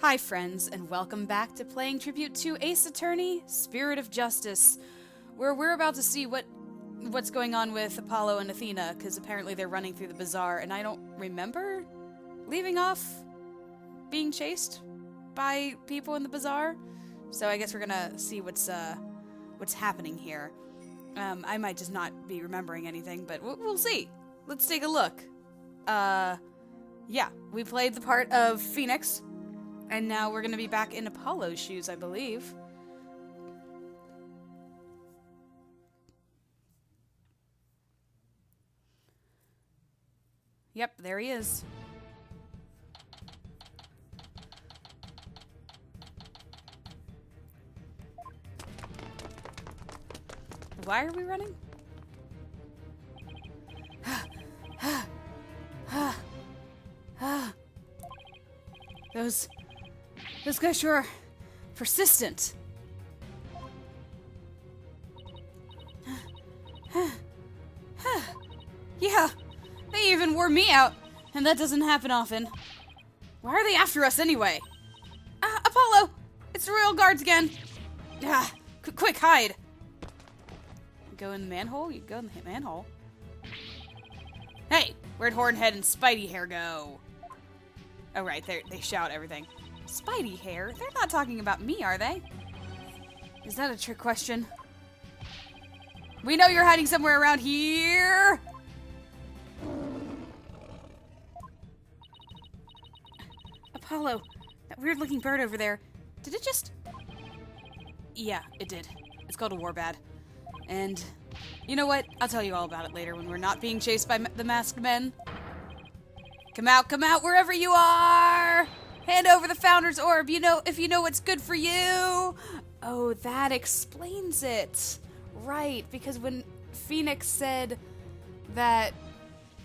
Hi friends, and welcome back to playing tribute to Ace Attorney, Spirit of Justice, where we're about to see what's going on with Apollo and Athena, because apparently they're running through the bazaar, and I don't remember leaving off being chased by people in the bazaar. So I guess we're gonna see what's happening here. I might just not be remembering anything, but we'll see. Let's take a look. Yeah, we played the part of Phoenix. And now we're going to be back in Apollo's shoes, I believe. Yep, there he is. Why are we running? Those guys sure are persistent. Yeah, they even wore me out, and that doesn't happen often. Why are they after us anyway? Apollo! It's the Royal Guards again! Quick, hide! Go in the manhole? You go in the manhole. Hey! Where'd Hornhead and Spidey Hair go? Oh right, they shout everything. Spidey Hair? They're not talking about me, are they? Is that a trick question? We know you're hiding somewhere around here! Apollo, that weird-looking bird over there, did it just... Yeah, it did. It's called a warbad. And, you know what? I'll tell you all about it later when we're not being chased by the masked men. Come out, wherever you are! Hand over the Founder's Orb, if you know what's good for you! Oh, that explains it. Right, because when Phoenix said that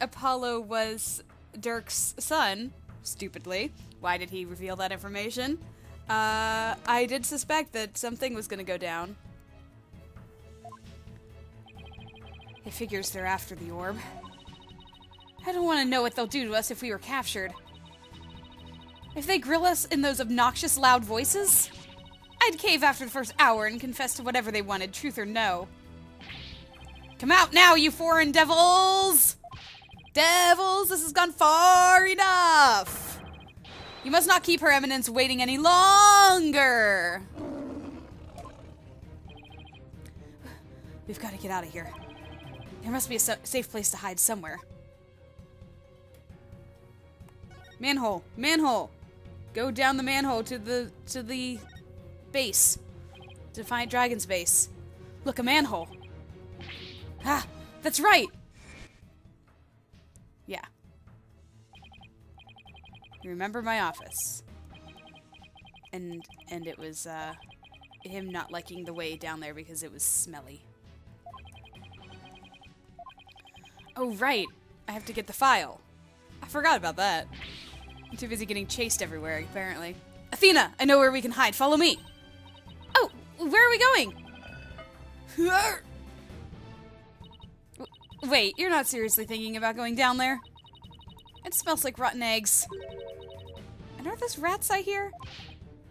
Apollo was Dirk's son, stupidly, why did he reveal that information? I did suspect that something was gonna go down. It figures they're after the orb. I don't want to know what they'll do to us if we were captured. If they grill us in those obnoxious loud voices, I'd cave after the first hour and confess to whatever they wanted, truth or no. Come out now, you foreign devils! Devils, this has gone far enough! You must not keep Her Eminence waiting any longer! We've got to get out of here. There must be a safe place to hide somewhere. Manhole! Go down the manhole to the base. Defiant Dragon's base. Look, a manhole. Ah, that's right! Yeah. You remember my office. And it was, him not liking the way down there because it was smelly. Oh, right. I have to get the file. I forgot about that. I'm too busy getting chased everywhere, apparently. Athena! I know where we can hide. Follow me! Oh! Where are we going? Wait, you're not seriously thinking about going down there? It smells like rotten eggs. And are those rats I hear?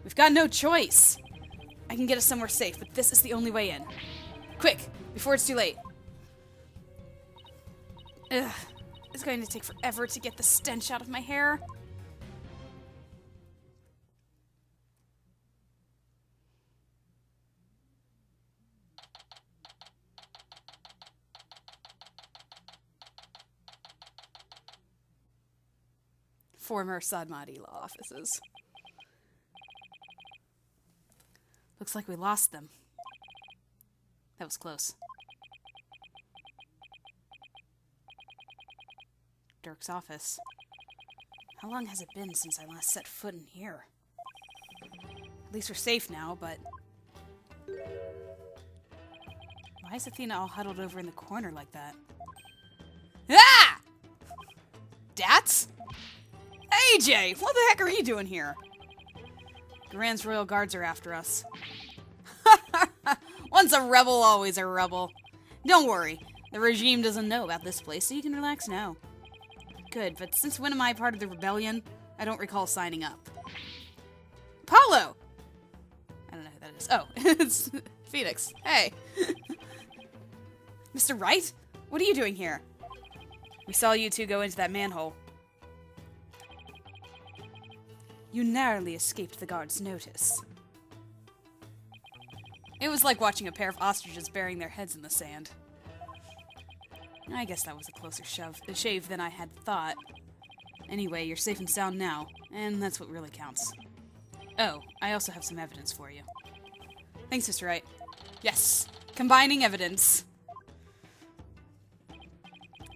We've got no choice. I can get us somewhere safe, but this is the only way in. Quick! Before it's too late. Ugh. It's going to take forever to get the stench out of my hair. Former Sadmati law offices. Looks like we lost them. That was close. Dirk's office. How long has it been since I last set foot in here? At least we're safe now, but... Why is Athena all huddled over in the corner like that? Ah! Dats? AJ! What the heck are you doing here? Garan's Royal Guards are after us. Once a rebel, always a rebel. Don't worry. The regime doesn't know about this place, so you can relax now. Good, but since when am I part of the rebellion? I don't recall signing up. Apollo! I don't know who that is. Oh, it's Phoenix. Hey. Mr. Wright? What are you doing here? We saw you two go into that manhole. You narrowly escaped the guard's notice. It was like watching a pair of ostriches burying their heads in the sand. I guess that was a closer shave than I had thought. Anyway, you're safe and sound now, and that's what really counts. Oh, I also have some evidence for you. Thanks, Mr. Wright. Yes, combining evidence.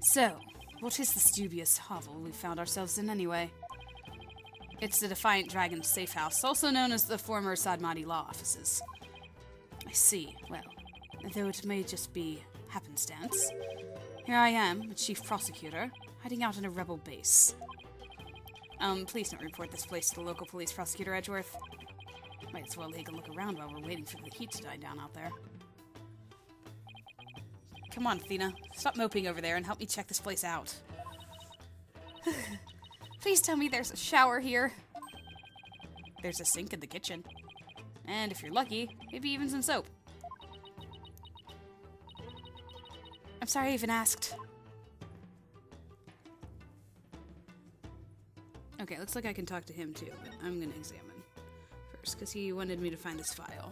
So, what is this dubious hovel we found ourselves in anyway? It's the Defiant Dragon safe house, also known as the former Sadmati law offices. I see. Well, though it may just be happenstance, here I am, a chief prosecutor, hiding out in a rebel base. Please don't report this place to the local police prosecutor, Edgeworth. Might as well take a look around while we're waiting for the heat to die down out there. Come on, Athena. Stop moping over there and help me check this place out. Please tell me there's a shower here. There's a sink in the kitchen. And if you're lucky, maybe even some soap. I'm sorry I even asked. Okay, looks like I can talk to him too, but I'm gonna examine first, because he wanted me to find this file.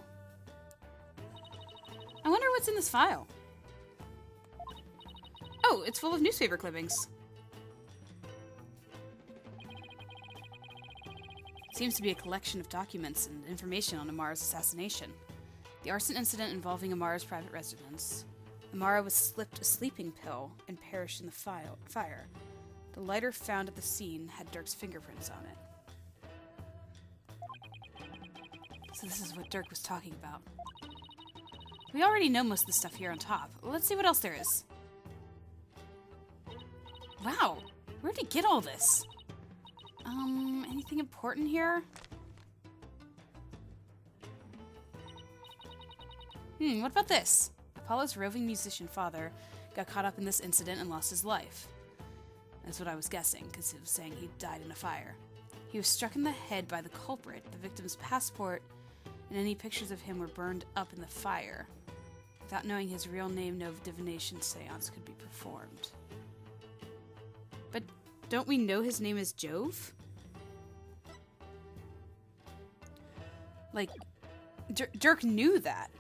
I wonder what's in this file. Oh, it's full of newspaper clippings. Seems to be a collection of documents and information on Amara's assassination. The arson incident involving Amara's private residence. Amara was slipped a sleeping pill and perished in the fire. The lighter found at the scene had Dirk's fingerprints on it. So this is what Dirk was talking about. We already know most of the stuff here on top. Let's see what else there is. Wow, where'd he get all this? Anything important here? What about this? Apollo's roving musician father got caught up in this incident and lost his life. That's what I was guessing, because it was saying he died in a fire. He was struck in the head by the culprit. The victim's passport and any pictures of him were burned up in the fire. Without knowing his real name, no divination seance could be performed. But don't we know his name is Jove? Like, Dirk knew that.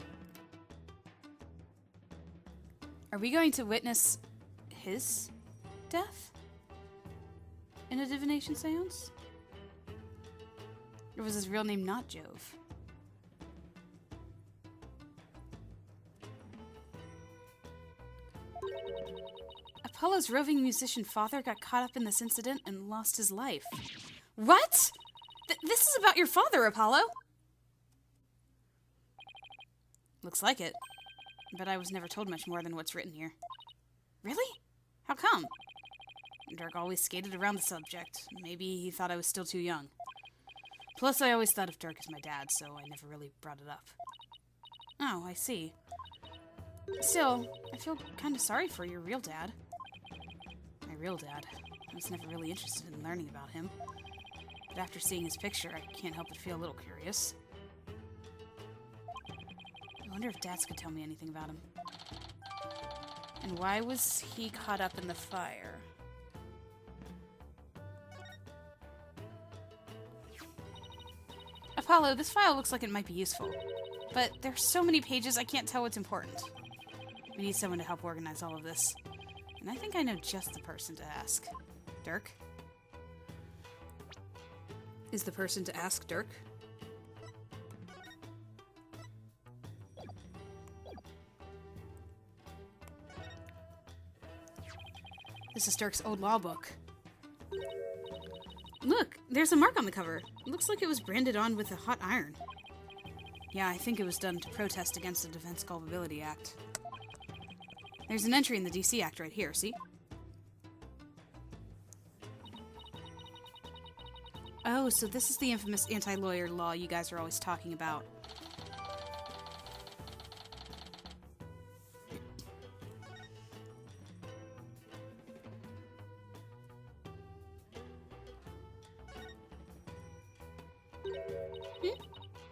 Are we going to witness his death? In a divination seance? Or was his real name not Jove? Apollo's roving musician father got caught up in this incident and lost his life. What? This is about your father, Apollo? Looks like it. But I was never told much more than what's written here. Really? How come? Dirk always skated around the subject. Maybe he thought I was still too young. Plus, I always thought of Dirk as my dad, so I never really brought it up. Oh, I see. Still, I feel kind of sorry for your real dad. My real dad. I was never really interested in learning about him. But after seeing his picture, I can't help but feel a little curious. I wonder if Dads could tell me anything about him. And why was he caught up in the fire? Apollo, this file looks like it might be useful. But there's so many pages, I can't tell what's important. We need someone to help organize all of this. And I think I know just the person to ask. Dirk? Is the person to ask Dirk? This is Dirk's old law book. Look, there's a mark on the cover. It looks like it was branded on with a hot iron. Yeah, I think it was done to protest against the Defense Culpability Act. There's an entry in the DC Act right here, see? Oh, so this is the infamous anti-lawyer law you guys are always talking about.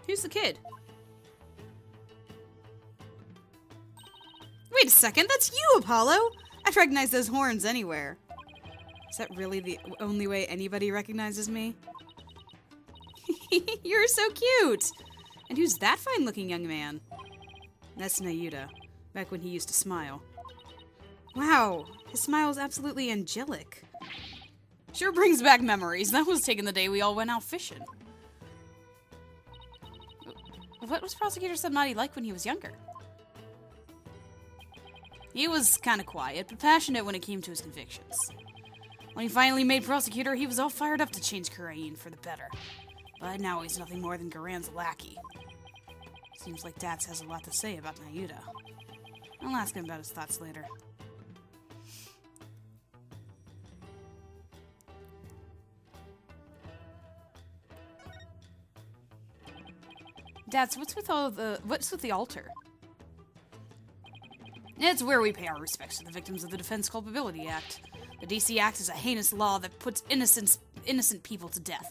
Who's the kid? Wait a second, that's you, Apollo! I'd recognize those horns anywhere. Is that really the only way anybody recognizes me? You're so cute! And who's that fine-looking young man? That's Nayuta, back when he used to smile. Wow, his smile is absolutely angelic. Sure brings back memories. That was taken the day we all went out fishing. What was Prosecutor Subnaughty like when he was younger? He was kind of quiet, but passionate when it came to his convictions. When he finally made Prosecutor, he was all fired up to change Kurain for the better. But now he's nothing more than Garan's lackey. Seems like Dats has a lot to say about Nayuta. I'll ask him about his thoughts later. Dats, what's with the altar? It's where we pay our respects to the victims of the Defense Culpability Act. The DC Act is a heinous law that puts innocent people to death.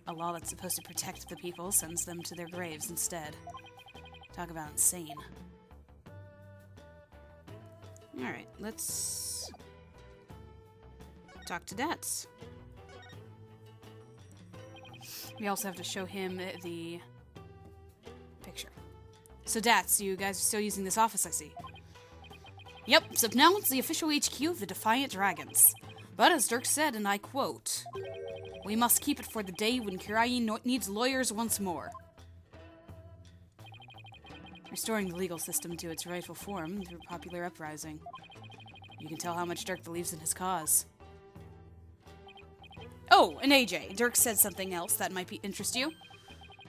A law that's supposed to protect the people sends them to their graves instead. Talk about insane. Alright, let's talk to Dats. We also have to show him the picture. So Dats, you guys are still using this office, I see. Yep, so now it's the official HQ of the Defiant Dragons. But as Dirk said, and I quote, "We must keep it for the day when Kurain needs lawyers once more." Restoring the legal system to its rightful form through popular uprising. You can tell how much Dirk believes in his cause. Oh, and AJ, Dirk said something else that might interest you.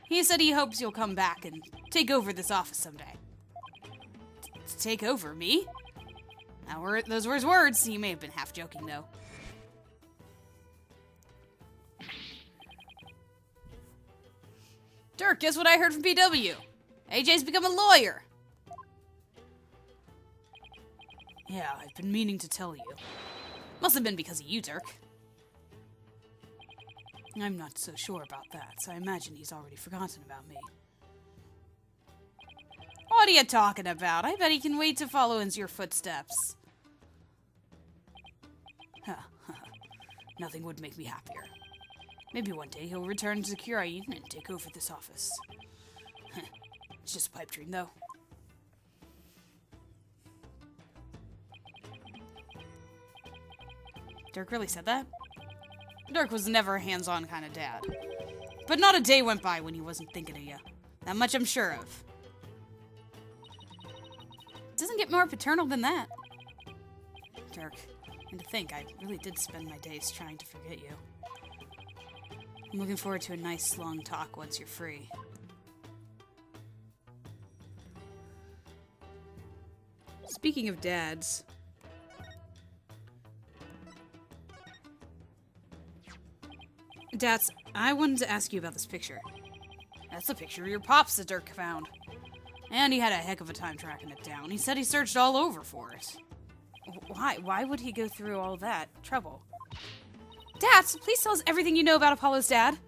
He said he hopes you'll come back and take over this office someday. Take over me? Now, those were his words. He may have been half joking, though. Dirk, guess what I heard from PW? AJ's become a lawyer. Yeah, I've been meaning to tell you. Must have been because of you, Dirk. I'm not so sure about that, so I imagine he's already forgotten about me. What are you talking about? I bet he can wait to follow in your footsteps. Nothing would make me happier. Maybe one day he'll return to Kurain and take over this office. It's just a pipe dream, though. Dirk really said that? Dirk was never a hands-on kind of dad. But not a day went by when he wasn't thinking of you. That much I'm sure of. It doesn't get more paternal than that. Dirk, and to think, I really did spend my days trying to forget you. I'm looking forward to a nice long talk once you're free. Speaking of dads... Dats, I wanted to ask you about this picture. That's the picture of your pops that Dirk found. And he had a heck of a time tracking it down. He said he searched all over for it. Why? Why would he go through all that trouble? Dats, please tell us everything you know about Apollo's dad.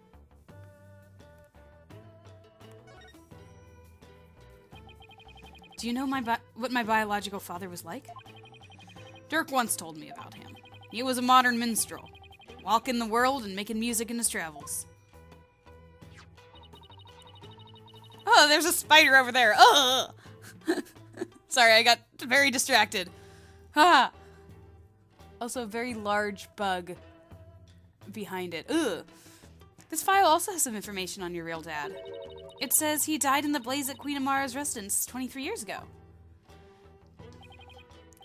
Do you know what my biological father was like? Dirk once told me about him. He was a modern minstrel. Walking the world and making music in his travels. Oh, there's a spider over there. Ugh! Sorry, I got very distracted. Ha! Also, a very large bug behind it. Ugh! This file also has some information on your real dad. It says he died in the blaze at Queen Amara's residence 23 years ago.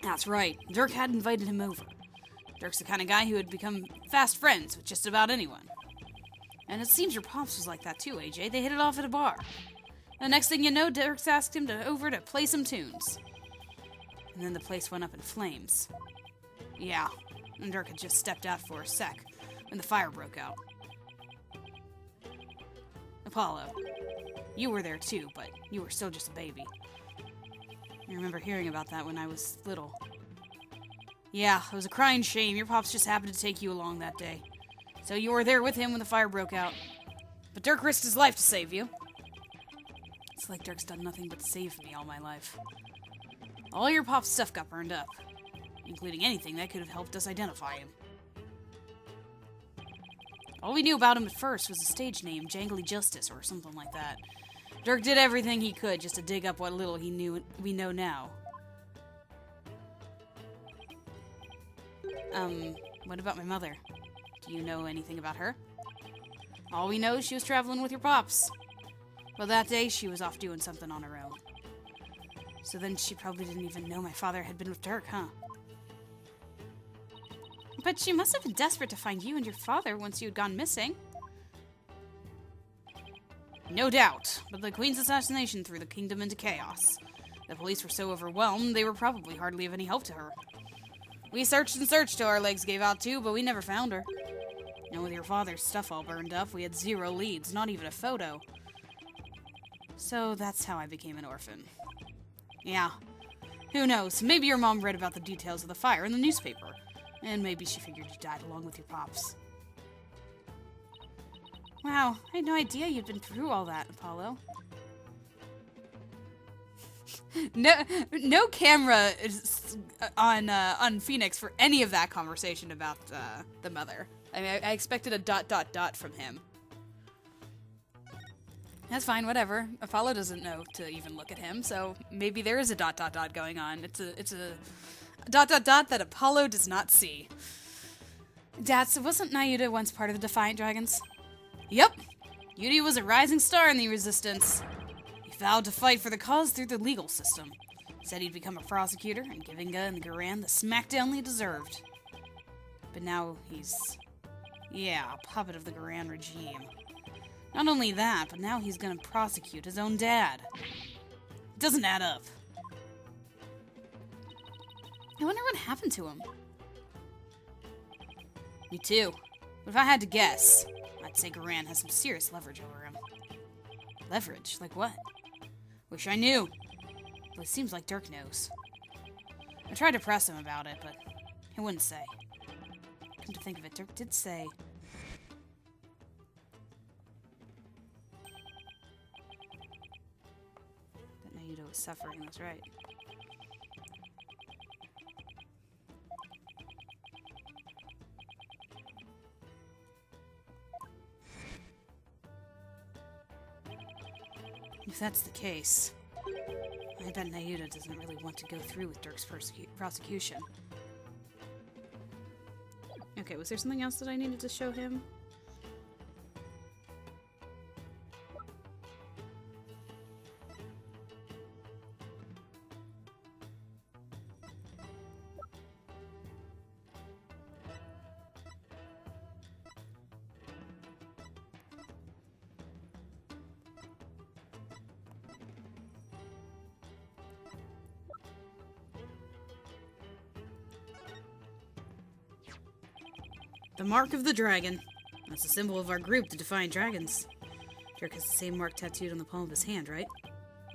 That's right. Dirk had invited him over. Dirk's the kind of guy who would become fast friends with just about anyone. And it seems your pops was like that too, AJ. They hit it off at a bar. The next thing you know, Dirk's asked him over to play some tunes. And then the place went up in flames. Yeah, and Dirk had just stepped out for a sec when the fire broke out. Apollo, you were there too, but you were still just a baby. I remember hearing about that when I was little. Yeah, it was a crying shame. Your pops just happened to take you along that day. So you were there with him when the fire broke out. But Dirk risked his life to save you. It's like Dirk's done nothing but save me all my life. All your pop's stuff got burned up, including anything that could have helped us identify him. All we knew about him at first was a stage name, Jangly Justice, or something like that. Dirk did everything he could just to dig up what little we know now. What about my mother? Do you know anything about her? All we know is she was traveling with your pops. Well, that day she was off doing something on her own. So then she probably didn't even know my father had been with Dirk, huh? But she must have been desperate to find you and your father once you had gone missing. No doubt, but the Queen's assassination threw the kingdom into chaos. The police were so overwhelmed, they were probably hardly of any help to her. We searched and searched till our legs gave out too, but we never found her. And with your father's stuff all burned up, we had 0 leads, not even a photo. So that's how I became an orphan. Yeah. Who knows, maybe your mom read about the details of the fire in the newspaper. And maybe she figured you died along with your pops. Wow, I had no idea you'd been through all that, Apollo. No camera is on Phoenix for any of that conversation about the mother. I mean, I expected a ... from him. That's fine, whatever. Apollo doesn't know to even look at him, so maybe there is a ... going on. It's a ... that Apollo does not see. Dad, wasn't Nayuta once part of the Defiant Dragons? Yep. Yudi was a rising star in the Resistance. He vowed to fight for the cause through the legal system. Said he'd become a prosecutor and give Inga and the Garan the smackdown they deserved. But now he's... yeah, a puppet of the Garan regime. Not only that, but now he's gonna prosecute his own dad. It doesn't add up. I wonder what happened to him. Me too. But if I had to guess, I'd say Garan has some serious leverage over him. Leverage? Like what? Wish I knew. But it seems like Dirk knows. I tried to press him about it, but he wouldn't say. Come to think of it, Dirk did say... that Nayuta was suffering, that's right. If that's the case, I bet Nayuta doesn't really want to go through with Dirk's prosecution. Okay, was there something else that I needed to show him? The Mark of the Dragon. That's a symbol of our group, the Defiant Dragons. Dirk has the same mark tattooed on the palm of his hand, right?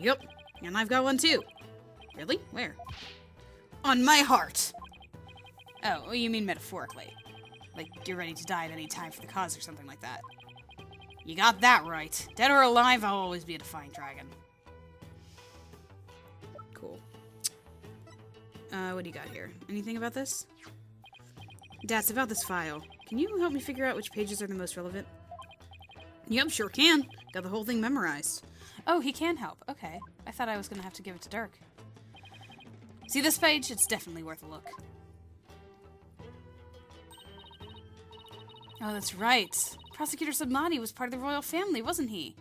Yup, and I've got one too. Really? Where? On my heart! Oh, you mean metaphorically. Like you're ready to die at any time for the cause or something like that. You got that right. Dead or alive, I'll always be a Defiant Dragon. Cool. What do you got here? Anything about this? That's about this file. Can you help me figure out which pages are the most relevant? Yep, sure can. Got the whole thing memorized. Oh, he can help. Okay. I thought I was gonna have to give it to Dirk. See this page? It's definitely worth a look. Oh, that's right. Prosecutor Submati was part of the royal family, wasn't he?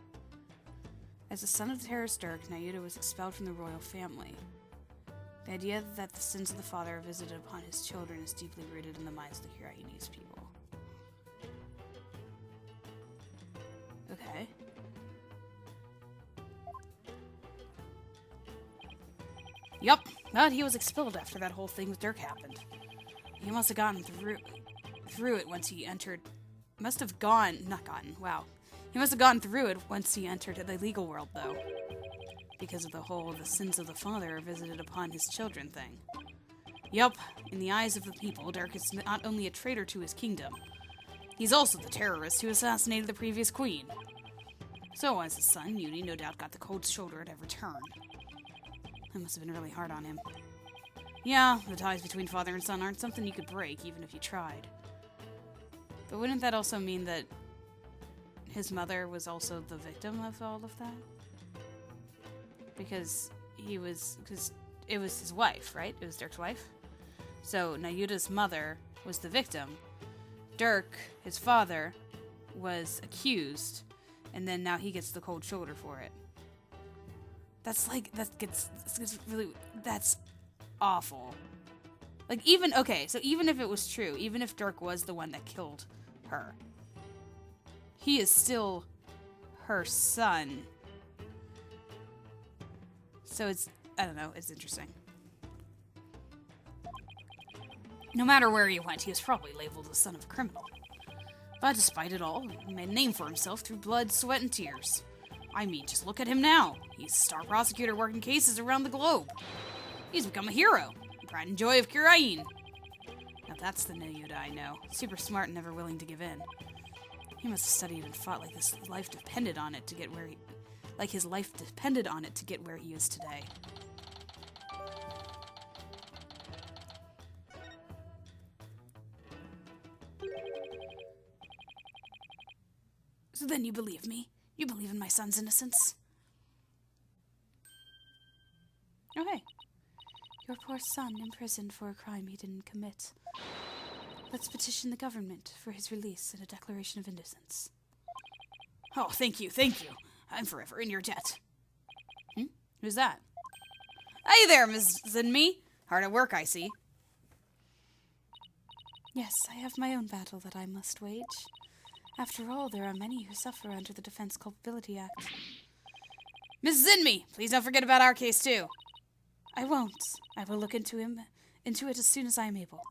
As the son of the terrorist Dirk, Nayuta was expelled from the royal family. The idea that the sins of the father are visited upon his children is deeply rooted in the minds of the Kirainese people. Okay. Yup, but he was expelled after that whole thing with Dirk happened. He must have gotten through it once he entered... He must have gone through it once he entered the legal world, though. Because of the sins of the father are visited upon his children thing. Yup, in the eyes of the people, Dirk is not only a traitor to his kingdom, he's also the terrorist who assassinated the previous queen. So as his son, Yuri no doubt got the cold shoulder at every turn. That must have been really hard on him. Yeah, the ties between father and son aren't something you could break, even if you tried. But wouldn't that also mean that his mother was also the victim of all of that? Because it was his wife, right? It was Dirk's wife. So Nayuta's mother was the victim. Dirk, his father, was accused, and then now he gets the cold shoulder for it. That's awful. Like, even if it was true, even if Dirk was the one that killed her, he is still her son. So I don't know, it's interesting. No matter where he went, he was probably labeled the son of a criminal. But despite it all, he made a name for himself through blood, sweat, and tears. I mean, just look at him now. He's a star prosecutor working cases around the globe. He's become a hero, the pride and joy of Kirain. Now that's the Nayuta I know. Super smart and never willing to give in. He must have studied and fought like his life depended on it to get where he is today. So then you believe me? You believe in my son's innocence? Oh, hey. Your poor son imprisoned for a crime he didn't commit. Let's petition the government for his release and a declaration of innocence. Oh, thank you. I'm forever in your debt. Who's that? Hey there, Miss Zinmi. Hard at work, I see. Yes, I have my own battle that I must wage. After all, there are many who suffer under the Defense Culpability Act. Miss Zinmi, please don't forget about our case, too. I won't. I will look into it as soon as I am able.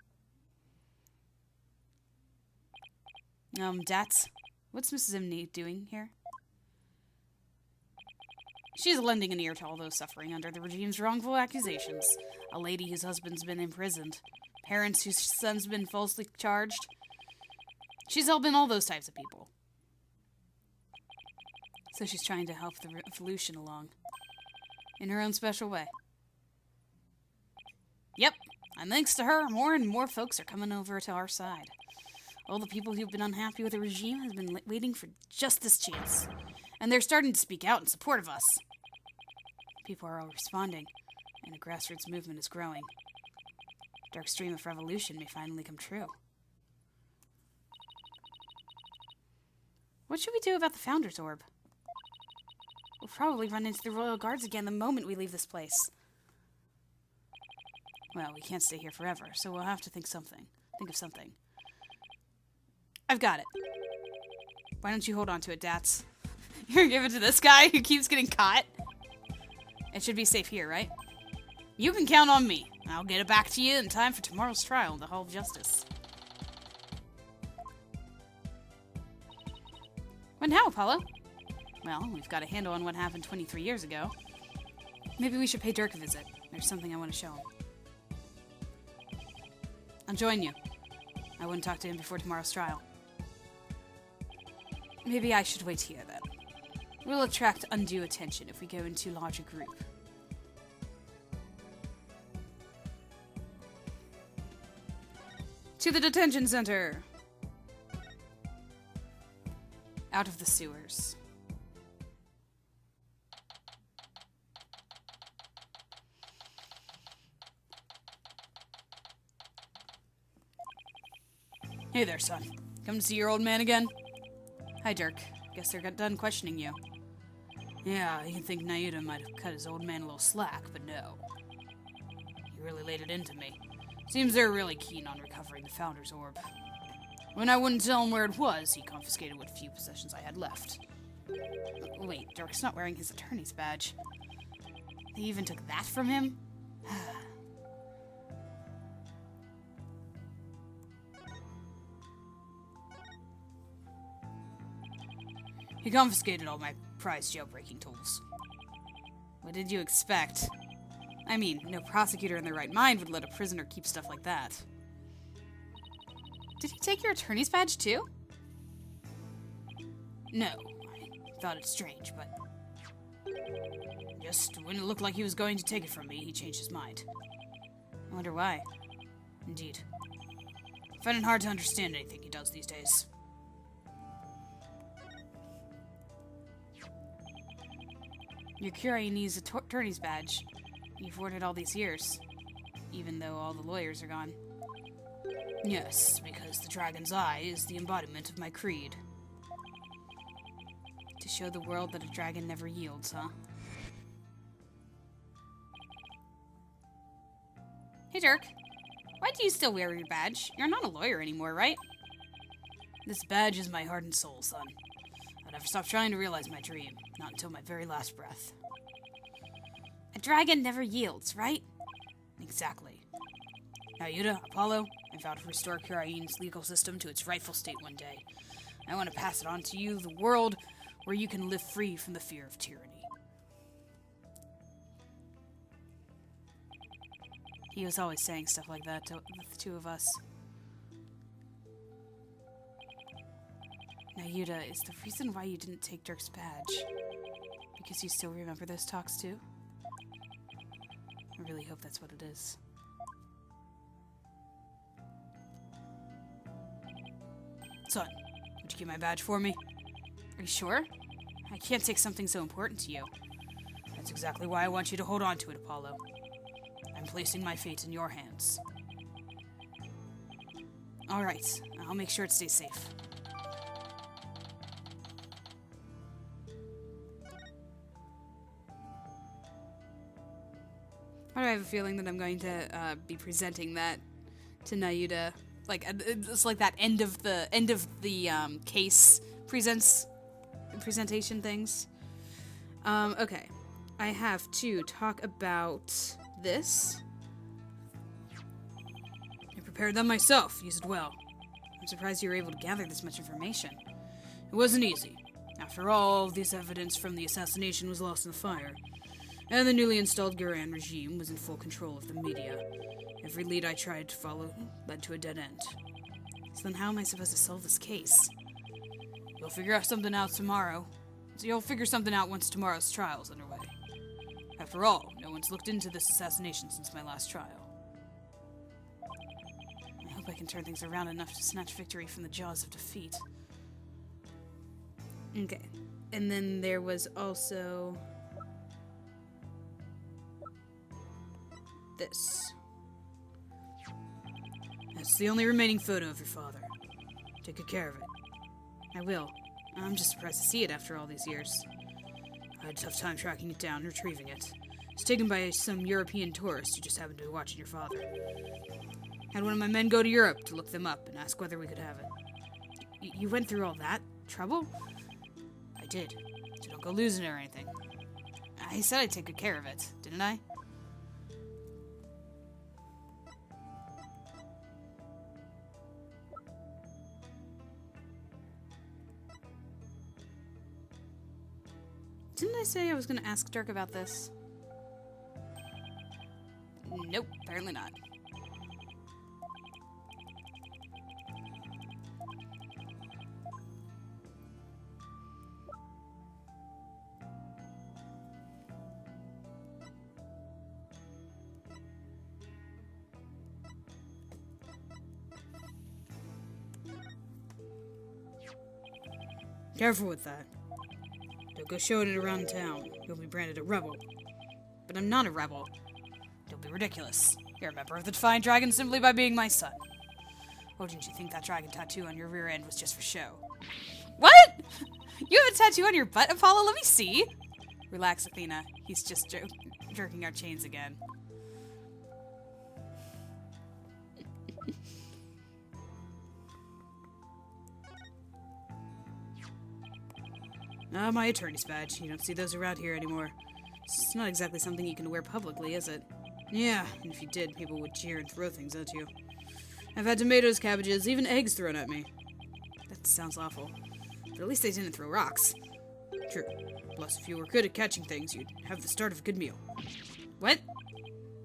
Dats, what's Miss Zinmi doing here? She's lending an ear to all those suffering under the regime's wrongful accusations. A lady whose husband's been imprisoned. Parents whose son's been falsely charged. She's helping all those types of people. So she's trying to help the revolution along. In her own special way. Yep, and thanks to her, more and more folks are coming over to our side. All the people who've been unhappy with the regime have been waiting for just this chance. And they're starting to speak out in support of us. People are all responding, and a grassroots movement is growing. Dark's dream of revolution may finally come true. What should we do about the Founder's Orb? We'll probably run into the Royal Guards again the moment we leave this place. Well, we can't stay here forever, so we'll have to think of something. I've got it. Why don't you hold on to it, Dats? You're gonna give it to this guy who keeps getting caught? It should be safe here, right? You can count on me. I'll get it back to you in time for tomorrow's trial in the Hall of Justice. What now, Apollo? Well, we've got a handle on what happened 23 years ago. Maybe we should pay Dirk a visit. There's something I want to show him. I'll join you. I wouldn't talk to him before tomorrow's trial. Maybe I should wait here, then. We'll attract undue attention if we go into a larger group. To the detention center! Out of the sewers. Hey there, son. Come to see your old man again? Hi, Dirk. Guess they're done questioning you. Yeah, you think Nayuta might have cut his old man a little slack, but no. He really laid it into me. Seems they're really keen on recovering the Founder's Orb. When I wouldn't tell him where it was, he confiscated what few possessions I had left. Wait, Dirk's not wearing his attorney's badge. They even took that from him? He confiscated all my prized jailbreaking tools. What did you expect? I mean, no prosecutor in their right mind would let a prisoner keep stuff like that. Did he take your attorney's badge too? No. I thought it strange, but just when it looked like he was going to take it from me, he changed his mind. I wonder why. Indeed. I find it hard to understand anything he does these days. Your Curianese attorney's badge. You've worn it all these years, even though all the lawyers are gone. Yes, because the dragon's eye is the embodiment of my creed. To show the world that a dragon never yields, huh? Hey, Dirk. Why do you still wear your badge? You're not a lawyer anymore, right? This badge is my heart and soul, son. I'll never stop trying to realize my dream, not until my very last breath. A dragon never yields, right? Exactly. Now, Yuta, Apollo, I vow to restore Kurain's legal system to its rightful state one day. I want to pass it on to you, the world where you can live free from the fear of tyranny. He was always saying stuff like that to the two of us. Now, Yuta, is the reason why you didn't take Dirk's badge because you still remember those talks too? I really hope that's what it is. Son, would you give my badge for me? Are you sure? I can't take something so important to you. That's exactly why I want you to hold on to it, Apollo. I'm placing my fate in your hands. Alright, I'll make sure it stays safe. Why do I have a feeling that I'm going to be presenting that to Nayuta? Like it's like that end of the case presentation things. Okay, I have to talk about this. I prepared them myself. Used it well. I'm surprised you were able to gather this much information. It wasn't easy. After all, this evidence from the assassination was lost in the fire. And the newly installed Guran regime was in full control of the media. Every lead I tried to follow led to a dead end. So then how am I supposed to solve this case? You'll figure something out tomorrow. So you'll figure something out once tomorrow's trial's underway. After all, no one's looked into this assassination since my last trial. I hope I can turn things around enough to snatch victory from the jaws of defeat. Okay. And then there was also this. That's the only remaining photo of your father. Take good care of it. I will. I'm just surprised to see it after all these years. I had a tough time tracking it down and retrieving it. It was taken by some European tourist who just happened to be watching your father. Had one of my men go to Europe to look them up and ask whether we could have it. You went through all that trouble? I did. So don't go losing it or anything. I said I'd take good care of it, didn't I? Didn't I say I was going to ask Dirk about this? Nope, apparently not. Careful with that. Don't go showing it around town. You'll be branded a rebel. But I'm not a rebel. Don't be ridiculous. You're a member of the Defiant Dragon simply by being my son. Oh, didn't you think that dragon tattoo on your rear end was just for show? What? You have a tattoo on your butt, Apollo? Let me see. Relax, Athena. He's just jerking our chains again. My attorney's badge. You don't see those around here anymore. It's not exactly something you can wear publicly, is it? Yeah, and if you did, people would cheer and throw things at you. I've had tomatoes, cabbages, even eggs thrown at me. That sounds awful. But at least they didn't throw rocks. True. Plus, if you were good at catching things, you'd have the start of a good meal. What?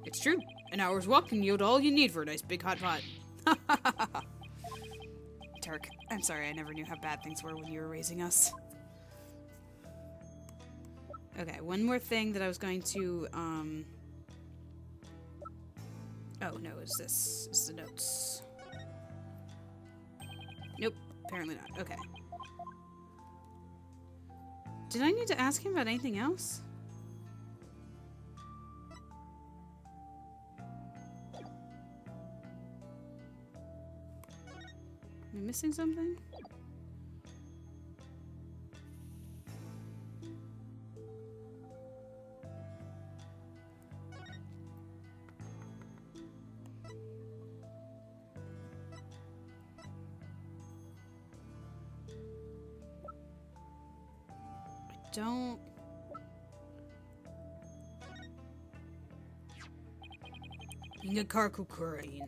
It's true. An hour's walk can yield all you need for a nice big hot pot. Turk, I'm sorry I never knew how bad things were when you were raising us. Okay, one more thing that I was going to, Oh, no, it's this. It's the notes. Nope, apparently not. Okay. Did I need to ask him about anything else? Am I missing something? Don't... Inga Karkukurain.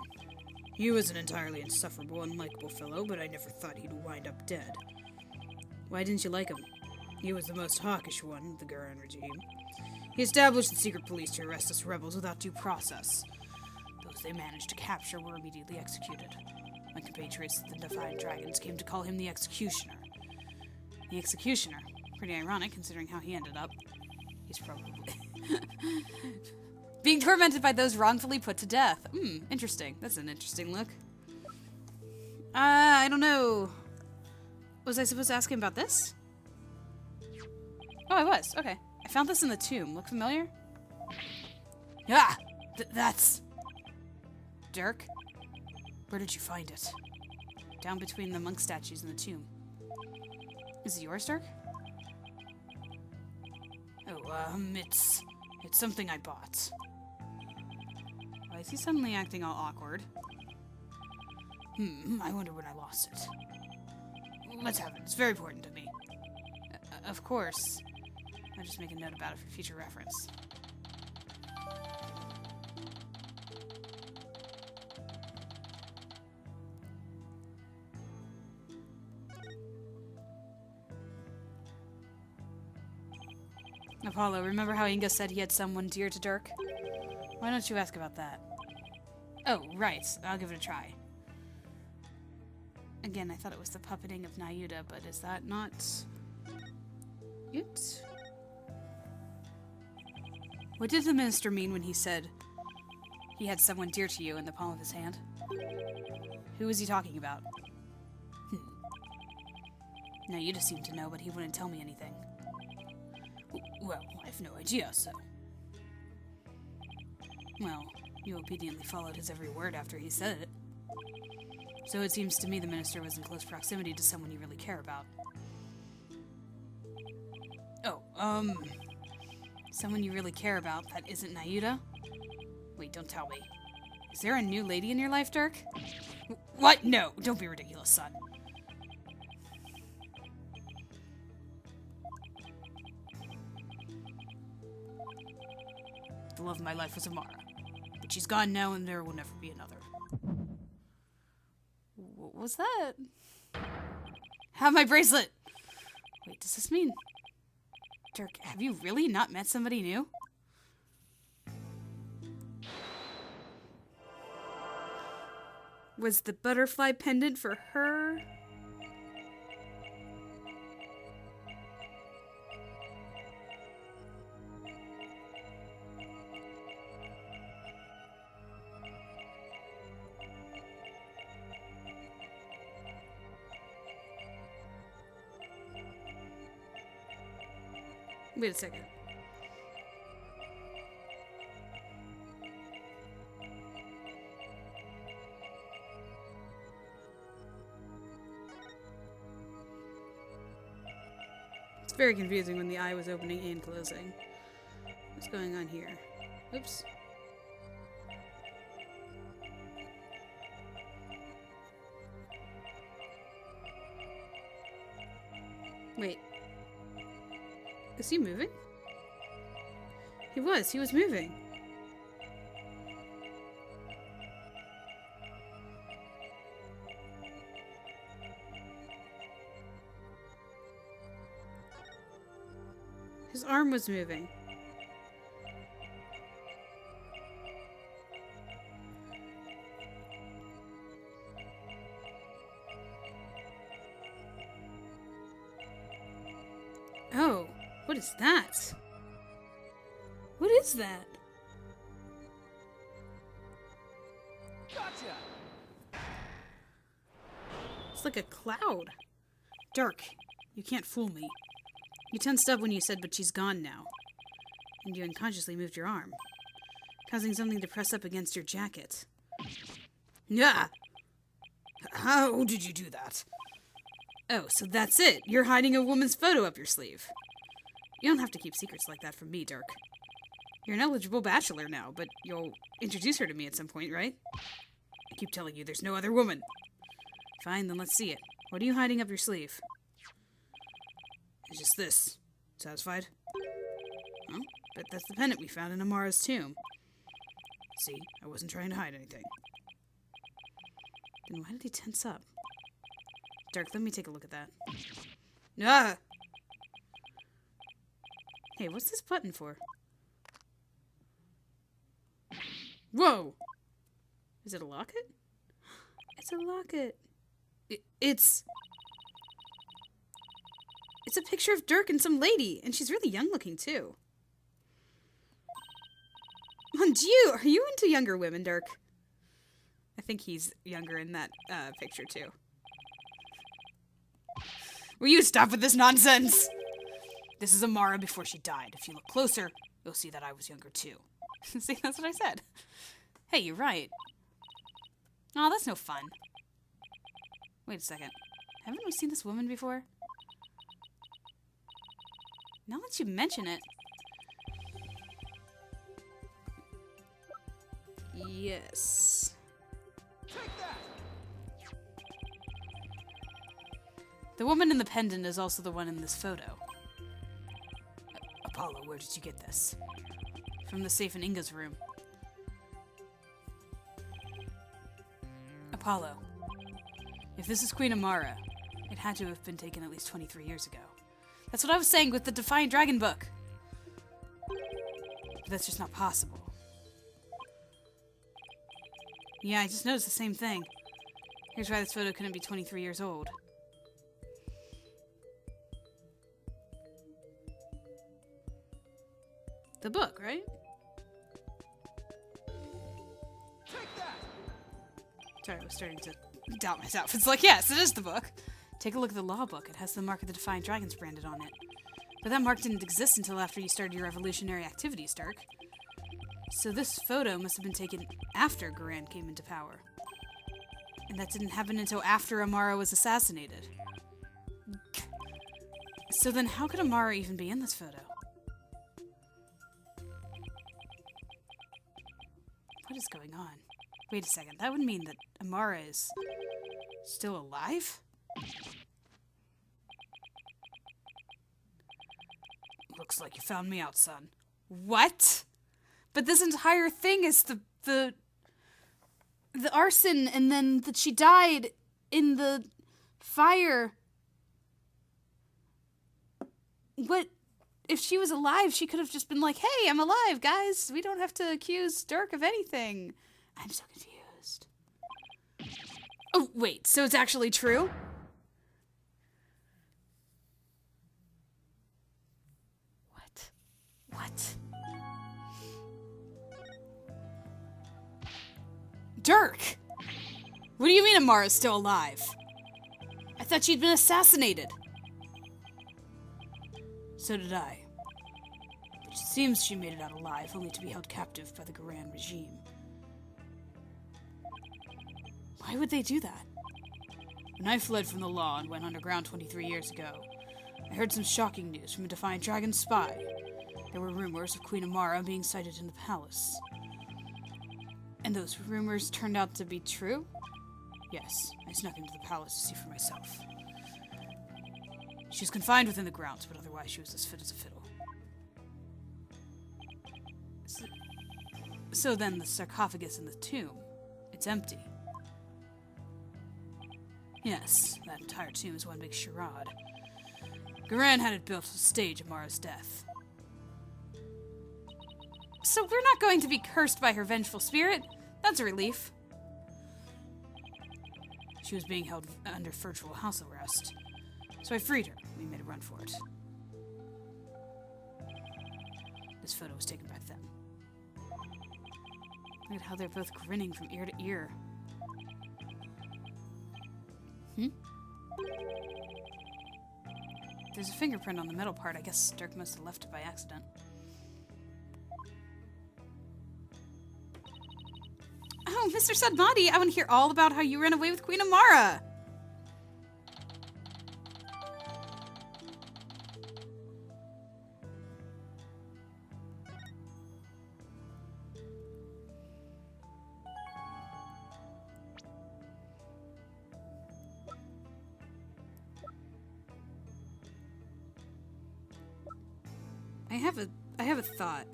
He was an entirely insufferable, unlikable fellow, but I never thought he'd wind up dead. Why didn't you like him? He was the most hawkish one of the Gurren regime. He established the secret police to arrest us rebels without due process. Those they managed to capture were immediately executed. My compatriots, the Defiant Dragons, came to call him the Executioner. The Executioner? Pretty ironic, considering how he ended up. He's probably... being tormented by those wrongfully put to death. Interesting. That's an interesting look. I don't know. Was I supposed to ask him about this? Oh, I was. Okay. I found this in the tomb. Look familiar? Ah! That's... Dirk? Where did you find it? Down between the monk statues in the tomb. Is it yours, Dirk? Oh, it's something I bought. Why is he suddenly acting all awkward? I wonder when I lost it. Let's have it. It's very important to me. Of course. I'll just make a note about it for future reference. Apollo, remember how Inga said he had someone dear to Dirk? Why don't you ask about that? Oh, right. I'll give it a try. Again, I thought it was the puppeting of Nayuda, but is that not... it? What did the minister mean when he said he had someone dear to you in the palm of his hand? Who was he talking about? Nayuda seemed to know, but he wouldn't tell me anything. Well, I have no idea, so... Well, you obediently followed his every word after he said it. So it seems to me the minister was in close proximity to someone you really care about. Oh, someone you really care about that isn't Nayuda? Wait, don't tell me. Is there a new lady in your life, Dirk? What? No, don't be ridiculous, son. The love of my life was Amara. But she's gone now and there will never be another. What was that? Have my bracelet! Wait, does this mean... Dirk, have you really not met somebody new? Was the butterfly pendant for her? Wait a second. It's very confusing when the eye was opening and closing. What's going on here? Oops. Wait. Is he moving? He was moving. His arm was moving. Oh. What is that? What is that? Gotcha! It's like a cloud. Dirk, you can't fool me. You tensed up when you said, but she's gone now. And you unconsciously moved your arm, causing something to press up against your jacket. Yeah! How did you do that? Oh, so that's it. You're hiding a woman's photo up your sleeve. You don't have to keep secrets like that from me, Dirk. You're an eligible bachelor now, but you'll introduce her to me at some point, right? I keep telling you there's no other woman. Fine, then let's see it. What are you hiding up your sleeve? It's just this. Satisfied? Huh? But that's the pendant we found in Amara's tomb. See, I wasn't trying to hide anything. Then why did he tense up? Dirk, let me take a look at that. Ah! Hey, what's this button for? Whoa! Is it a locket? It's a locket. It's a picture of Dirk and some lady, and she's really young looking too. Are you into younger women, Dirk? I think he's younger in that picture too. Will you stop with this nonsense? This is Amara before she died. If you look closer, you'll see that I was younger too. See, that's what I said. Hey, you're right. Oh, that's no fun. Wait a second. Haven't we seen this woman before? Now that you mention it. Yes. Take that! The woman in the pendant is also the one in this photo. Apollo, where did you get this? From the safe in Inga's room. Apollo, if this is Queen Amara, it had to have been taken at least 23 years ago. That's what I was saying with the Defiant Dragon book. But that's just not possible. Yeah, I just noticed the same thing. Here's why this photo couldn't be 23 years old. The book, right? Take that! Sorry, I was starting to doubt myself. It's like, yes, it is the book. Take a look at the law book. It has the mark of the Defiant Dragons branded on it. But that mark didn't exist until after you started your revolutionary activities, Dirk. So this photo must have been taken after Garan came into power. And that didn't happen until after Amara was assassinated. So then how could Amara even be in this photo? What is going on? Wait a second, that would mean that Amara is still alive? Looks like you found me out, son. What? But this entire thing is the arson, and then that she died in the fire. What? If she was alive, she could have just been like, hey, I'm alive, guys. We don't have to accuse Dirk of anything. I'm so confused. Oh, wait, so it's actually true? What? Dirk! What do you mean Amara's still alive? I thought she'd been assassinated. So did I. But it seems she made it out alive, only to be held captive by the Garan regime. Why would they do that? When I fled from the law and went underground 23 years ago, I heard some shocking news from a Defiant Dragon spy. There were rumors of Queen Amara being sighted in the palace. And those rumors turned out to be true? Yes, I snuck into the palace to see for myself. She was confined within the grounds, but otherwise she was as fit as a fiddle. So then the sarcophagus in the tomb, it's empty. Yes, that entire tomb is one big charade. Garan had it built to stage Amara's death. So we're not going to be cursed by her vengeful spirit? That's a relief. She was being held under virtual house arrest. So I freed her. We made a run for it. The this photo was taken back then. Look at how they're both grinning from ear to ear. There's a fingerprint on the metal part. I guess Dirk must have left it by accident. Oh, Mr. Sadmati, I want to hear all about how you ran away with Queen Amara. I have a thought.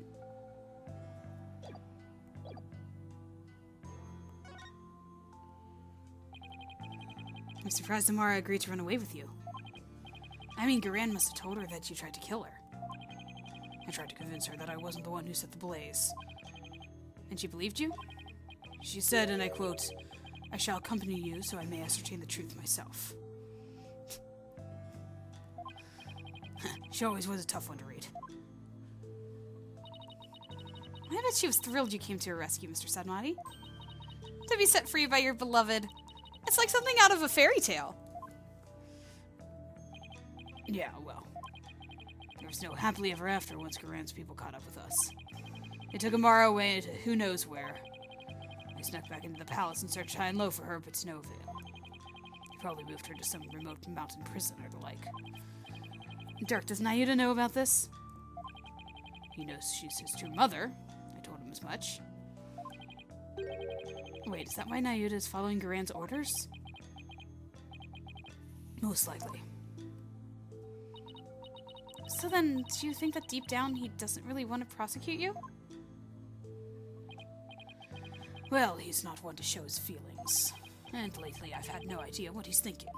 I'm surprised Amara agreed to run away with you. I mean, Garan must have told her that you tried to kill her. I tried to convince her that I wasn't the one who set the blaze. And she believed you? She said, and I quote, "I shall accompany you so I may ascertain the truth myself." She always was a tough one to read. I bet she was thrilled you came to her rescue, Mr. Sadmati. To be set free by your beloved. It's like something out of a fairy tale. Yeah, well. There was no happily ever after once Garan's people caught up with us. They took Amara away to who knows where. I snuck back into the palace and searched high and low for her, but to no avail. They probably moved her to some remote mountain prison or the like. Dirk, does Nayuda know about this? He knows she's his true mother. I told him as much. Wait, is that why Nayuda is following Garan's orders? Most likely. So then, do you think that deep down he doesn't really want to prosecute you? Well, he's not one to show his feelings. And lately I've had no idea what he's thinking.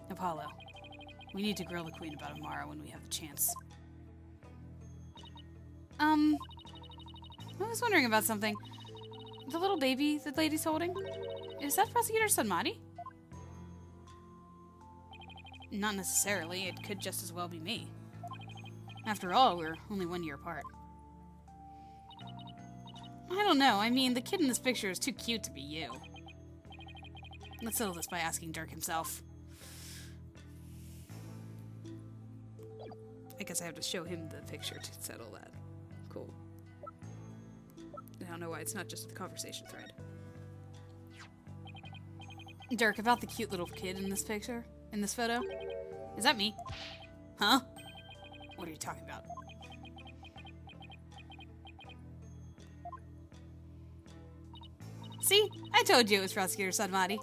Apollo, we need to grill the Queen about Amara when we have the chance. I was wondering about something. The little baby the lady's holding, is that Prosecutor Sadmati? Not necessarily. It could just as well be me. After all, we're only 1 year apart. I don't know. I mean, the kid in this picture is too cute to be you. Let's settle this by asking Dirk himself. I guess I have to show him the picture to settle that. Cool. I don't know why it's not just the conversation thread. Dirk, about the cute little kid in this picture? In this photo? Is that me? Huh? What are you talking about? See? I told you it was Prosecutor Sadmati.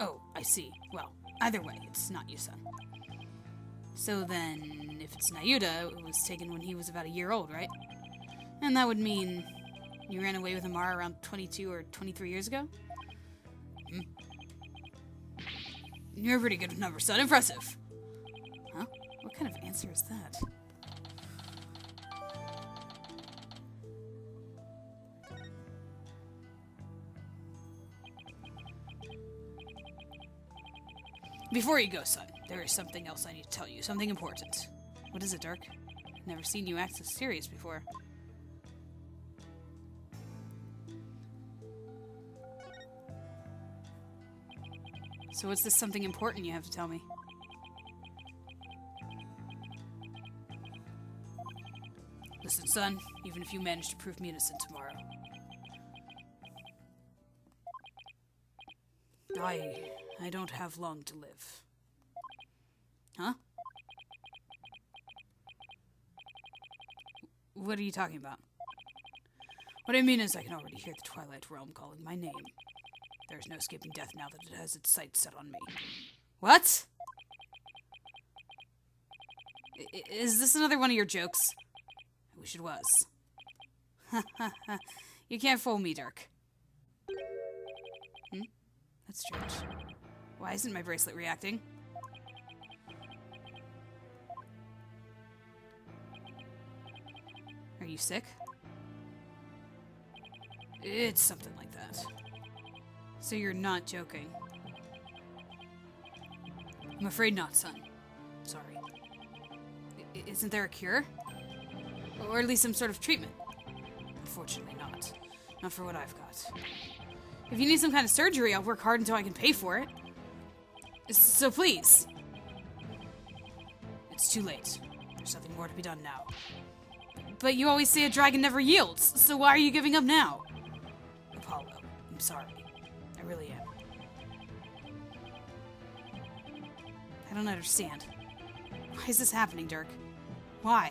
Oh, I see. Well, either way, it's not you, son. So then, if it's Nayuda, it was taken when he was about 1 year old, right? And that would mean you ran away with Amara around 22 or 23 years ago? You're pretty good with numbers, son. Impressive. Huh? What kind of answer is that? Before you go, son, there is something else I need to tell you. Something important. What is it, Dirk? Never seen you act so serious before. So what's this something important you have to tell me? Listen, son, even if you manage to prove me innocent tomorrow, I don't have long to live. Huh? What are you talking about? What I mean is I can already hear the Twilight Realm calling my name. There's no escaping death now that it has its sights set on me. What? Is this another one of your jokes? I wish it was. You can't fool me, Dirk. That's strange. Why isn't my bracelet reacting? Are you sick? It's something like that. So you're not joking. I'm afraid not, son. Sorry. Isn't there a cure? Or at least some sort of treatment? Unfortunately not. Not for what I've got. If you need some kind of surgery, I'll work hard until I can pay for it. So please. It's too late. There's nothing more to be done now. But you always say a dragon never yields, so why are you giving up now? Apollo, I'm sorry. I really am. I don't understand. Why is this happening, Dirk? Why?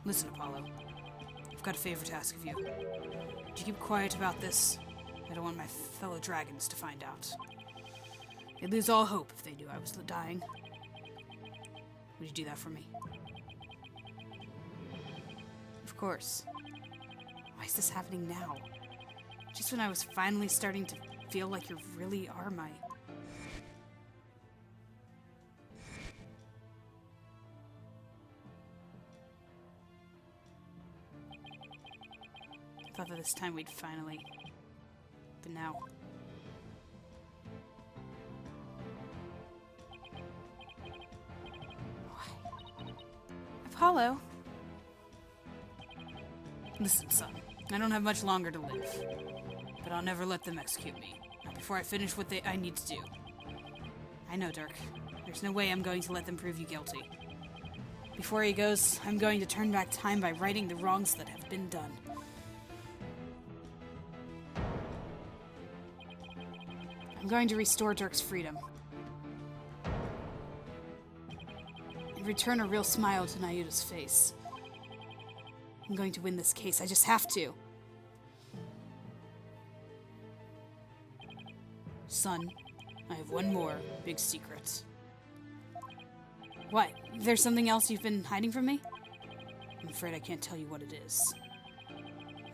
Listen, Apollo. I've got a favor to ask of you. Would you keep quiet about this? I don't want my fellow dragons to find out. They'd lose all hope if they knew I was dying. Would you do that for me? Of course. Why is this happening now? Just when I was finally starting to feel like you really are my... I thought that this time we'd finally... But now... Why? Apollo? Listen, son. I don't have much longer to live. But I'll never let them execute me. Not before I finish what I need to do. I know, Dirk. There's no way I'm going to let them prove you guilty. Before he goes, I'm going to turn back time by righting the wrongs that have been done. I'm going to restore Dirk's freedom. And return a real smile to Nayuta's face. I'm going to win this case. I just have to. Son, I have one more big secret. What? There's something else you've been hiding from me? I'm afraid I can't tell you what it is.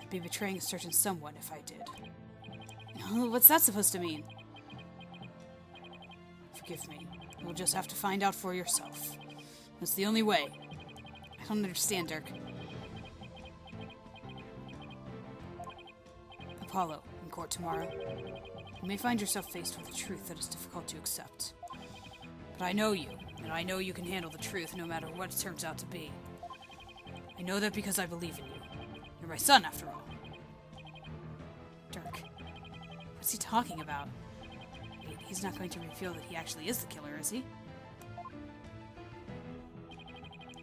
I'd be betraying a certain someone if I did. What's that supposed to mean? Forgive me. You'll just have to find out for yourself. That's the only way. I don't understand, Dirk. Apollo, in court tomorrow. You may find yourself faced with a truth that is difficult to accept. But I know you, and I know you can handle the truth no matter what it turns out to be. I know that because I believe in you. You're my son, after all. Dirk, what's he talking about? He's not going to reveal that he actually is the killer, is he?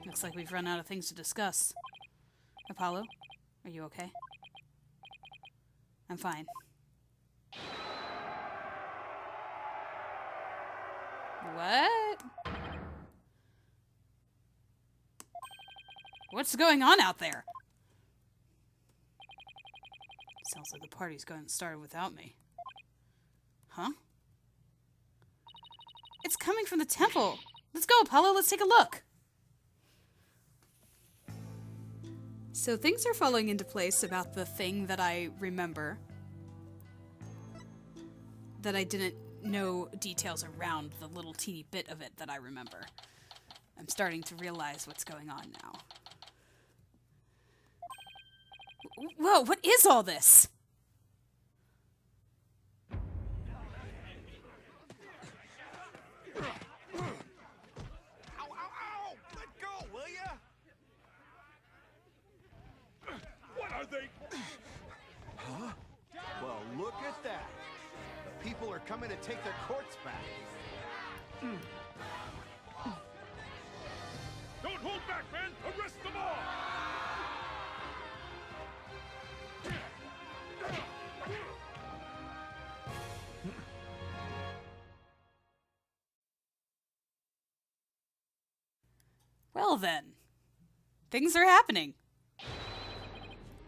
Looks like we've run out of things to discuss. Apollo, are you okay? I'm fine. What? What's going on out there? Sounds like the party's gotten started without me. Huh? It's coming from the temple. Let's go, Apollo. Let's take a look. So things are falling into place about the thing that I remember. That I didn't know details around the little teeny bit of it that I remember. I'm starting to realize what's going on now. Whoa, what is all this? Huh? Well, look at that. The people are coming to take their courts back. Don't hold back, men! Arrest them all! Well then. Things are happening.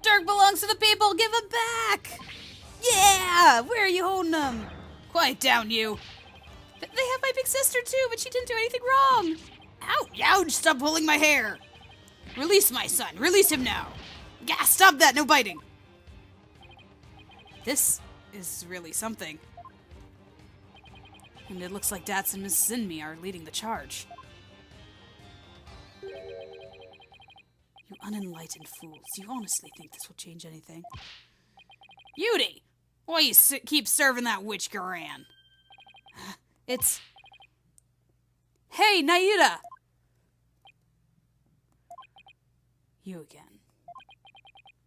Dirk belongs to the people! Give him back! Yeah! Where are you holding them? Quiet down, you. They have my big sister too, but she didn't do anything wrong. Ouch! Ouch! Stop pulling my hair! Release my son! Release him now! Yeah, stop that! No biting! This is really something. And it looks like Dats and Mrs. Inmi are leading the charge. You unenlightened fools. Do you honestly think this will change anything? Beauty! Why you keep serving that witch Garan? It's... Hey, Naida! You again.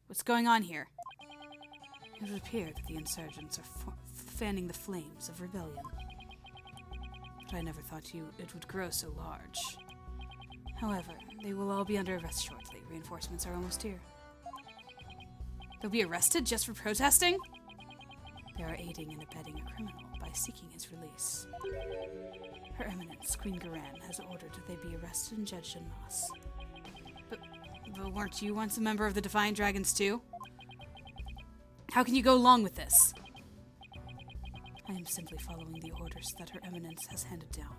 What's going on here? It would appear that the insurgents are fanning the flames of rebellion. But I never thought it would grow so large. However, they will all be under arrest shortly. Reinforcements are almost here. They'll be arrested just for protesting? They are aiding and abetting a criminal by seeking his release. Her Eminence, Queen Garan, has ordered that they be arrested and judged en masse. But weren't you once a member of the Defiant Dragons too? How can you go along with this? I am simply following the orders that Her Eminence has handed down.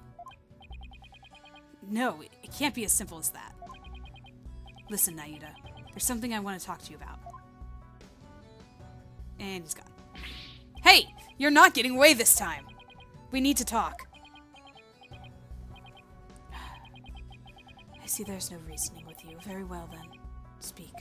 No, it can't be as simple as that. Listen, Naida, there's something I want to talk to you about. And he's gone. Hey! You're not getting away this time! We need to talk. I see there's no reasoning with you. Very well then. Speak.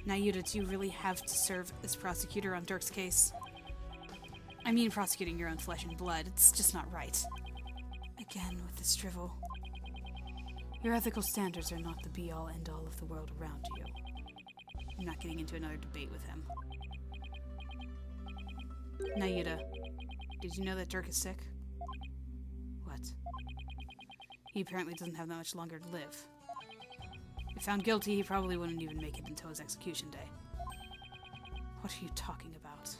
Naida, do you really have to serve as prosecutor on Dirk's case? I mean prosecuting your own flesh and blood. It's just not right. Again with this drivel. Your ethical standards are not the be-all, end-all of the world around you. I'm not getting into another debate with him. Naida, did you know that Dirk is sick? What? He apparently doesn't have that much longer to live. If found guilty, he probably wouldn't even make it until his execution day. What are you talking about?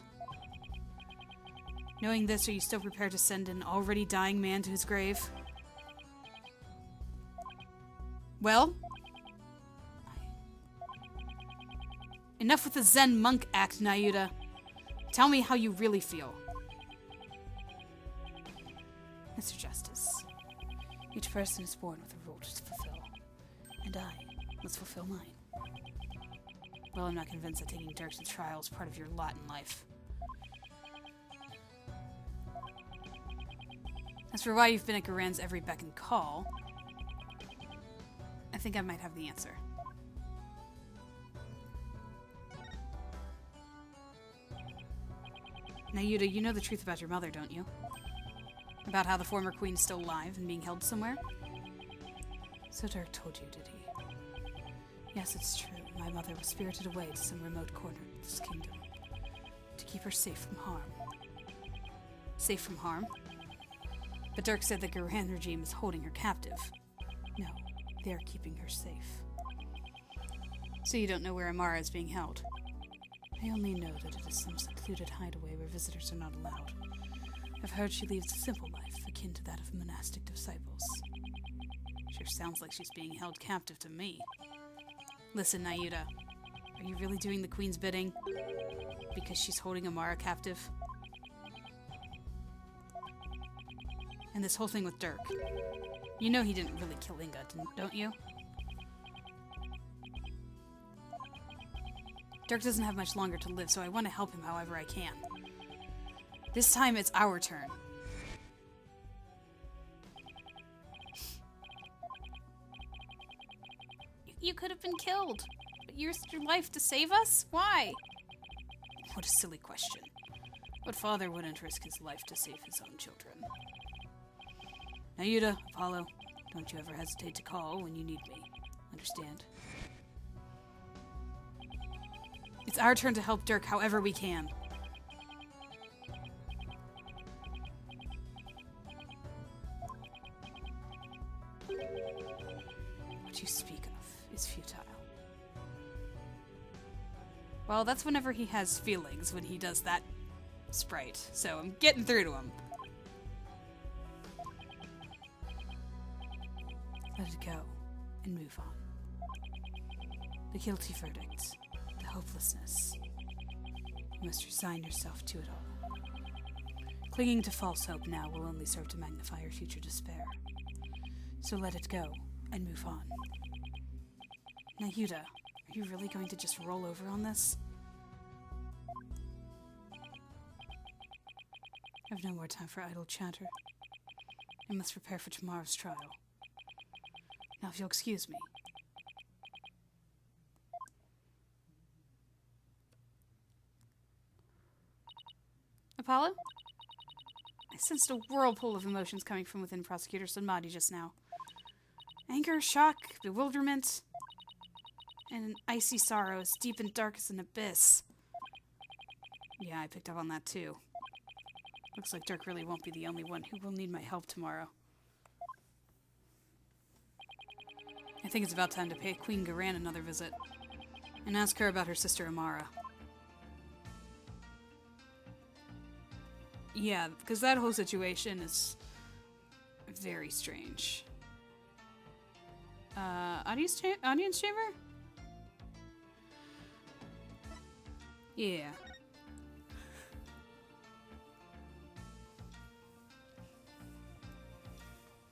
Knowing this, are you still prepared to send an already dying man to his grave? Well? Enough with the Zen monk act, Naida. Tell me how you really feel. Mr. Justice, each person is born with a role to fulfill, and I must fulfill mine. Well, I'm not convinced that taking Dirk to trial is part of your lot in life. As for why you've been at Garen's every beck and call, I think I might have the answer. Naida, you know the truth about your mother, don't you? About how the former queen's still alive and being held somewhere? So Dirk told you, did he? Yes, it's true. My mother was spirited away to some remote corner of this kingdom to keep her safe from harm. Safe from harm? But Dirk said the Garan regime is holding her captive. No, they are keeping her safe. So you don't know where Amara is being held? I only know that it is some secluded hideaway where visitors are not allowed. I've heard she leads a simple life, akin to that of monastic disciples. Sure sounds like she's being held captive to me. Listen, Naida, are you really doing the Queen's bidding? Because she's holding Amara captive? And this whole thing with Dirk. You know he didn't really kill Inga, don't you? Dirk doesn't have much longer to live, so I want to help him however I can. This time it's our turn. You could have been killed, but you risked your life to save us? Why? What a silly question. What father wouldn't risk his life to save his own children? Naida, Apollo, don't you ever hesitate to call when you need me. Understand? It's our turn to help Dirk however we can. What you speak of is futile. Well, that's whenever he has feelings, when he does that sprite. So I'm getting through to him. Let it go and move on. The guilty verdict, the hopelessness. You must resign yourself to it all. Clinging to false hope now will only serve to magnify your future despair. So let it go and move on. Naida, are you really going to just roll over on this? I have no more time for idle chatter. I must prepare for tomorrow's trial. Now, if you'll excuse me. Apollo? I sensed a whirlpool of emotions coming from within Prosecutor Sunmati just now. Anger, shock, bewilderment, and an icy sorrow as deep and dark as an abyss. Yeah, I picked up on that too. Looks like Dirk really won't be the only one who will need my help tomorrow. I think it's about time to pay Queen Garan another visit and ask her about her sister Amara. Yeah, because that whole situation is very strange. Audience chamber? Yeah.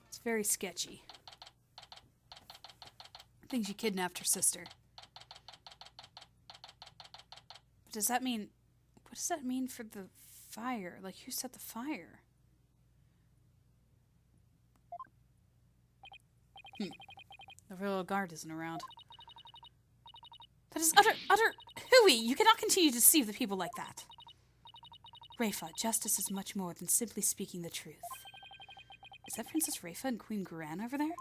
It's very sketchy. I think she kidnapped her sister. But does that mean... What does that mean for the fire? Like, who set the fire? The royal guard isn't around. That is utter hooey! You cannot continue to deceive the people like that. Rafa, justice is much more than simply speaking the truth. Is that Princess Rafa and Queen Garan over there?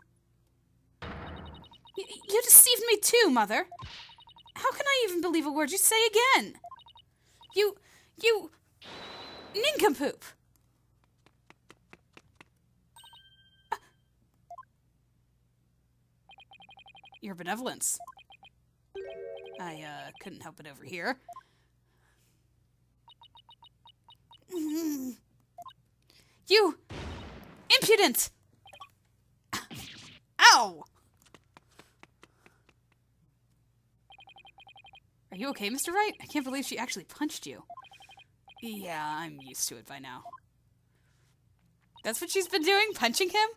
You deceived me too, Mother! How can I even believe a word you say again? You nincompoop! Your benevolence. I, couldn't help it over here. You impudent! Ow! Are you okay, Mr. Wright? I can't believe she actually punched you. Yeah, I'm used to it by now. That's what she's been doing? Punching him?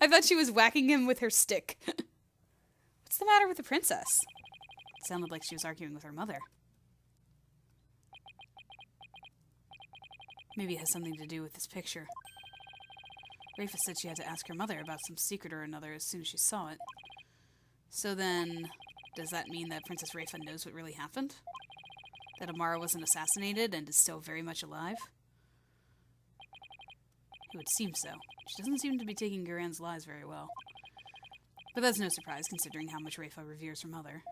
I thought she was whacking him with her stick. What's the matter with the princess? It sounded like she was arguing with her mother. Maybe it has something to do with this picture. Rafa said she had to ask her mother about some secret or another as soon as she saw it. So then, does that mean that Princess Rafa knows what really happened? That Amara wasn't assassinated and is still very much alive? It would seem so. She doesn't seem to be taking Garan's lies very well. But that's no surprise, considering how much Rafa reveres her mother.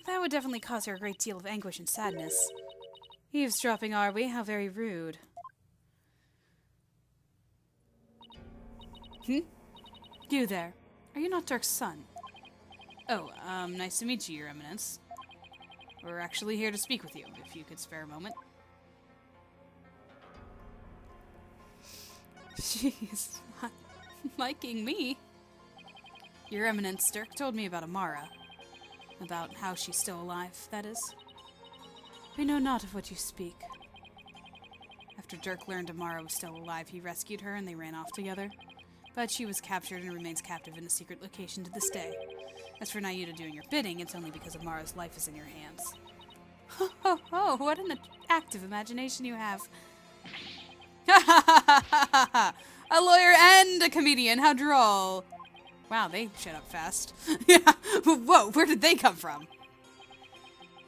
That would definitely cause her a great deal of anguish and sadness. Eavesdropping, are we? How very rude. You there. Are you not Dirk's son? Oh, nice to meet you, Your Eminence. We're actually here to speak with you, if you could spare a moment. She's not liking me. Your Eminence, Dirk told me about Amara. About how she's still alive, that is. We know not of what you speak. After Dirk learned Amara was still alive, he rescued her and they ran off together. But she was captured and remains captive in a secret location to this day. As for Nayuta doing your bidding, it's only because Amara's life is in your hands. Ho ho ho, what an active imagination you have. A lawyer and a comedian, how droll. Wow, they shut up fast. Yeah, whoa, where did they come from?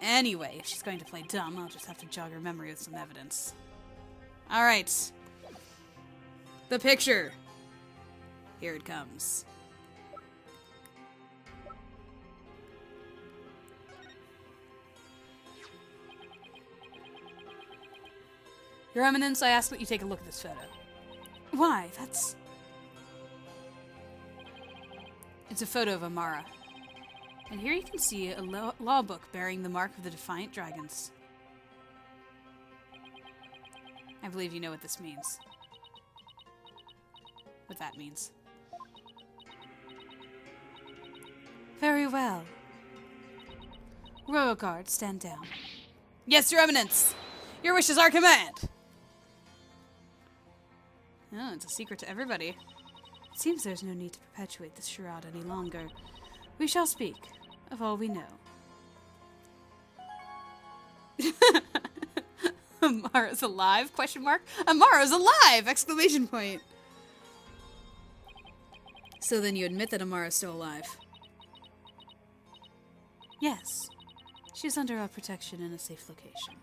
Anyway, if she's going to play dumb, I'll just have to jog her memory with some evidence. Alright. The picture. Here it comes. Your Eminence, I ask that you take a look at this photo. Why? It's a photo of Amara. And here you can see a law book bearing the mark of the Defiant Dragons. I believe you know what this means. What that means. Very well. Royal Guard, stand down. Yes, Your Eminence! Your wish is our command! Oh, it's a secret to everybody. It seems there's no need to perpetuate this charade any longer. We shall speak of all we know. Amara's alive? Question mark. Amara's alive! Exclamation point. So then you admit that Amara's still alive? Yes. She's under our protection in a safe location.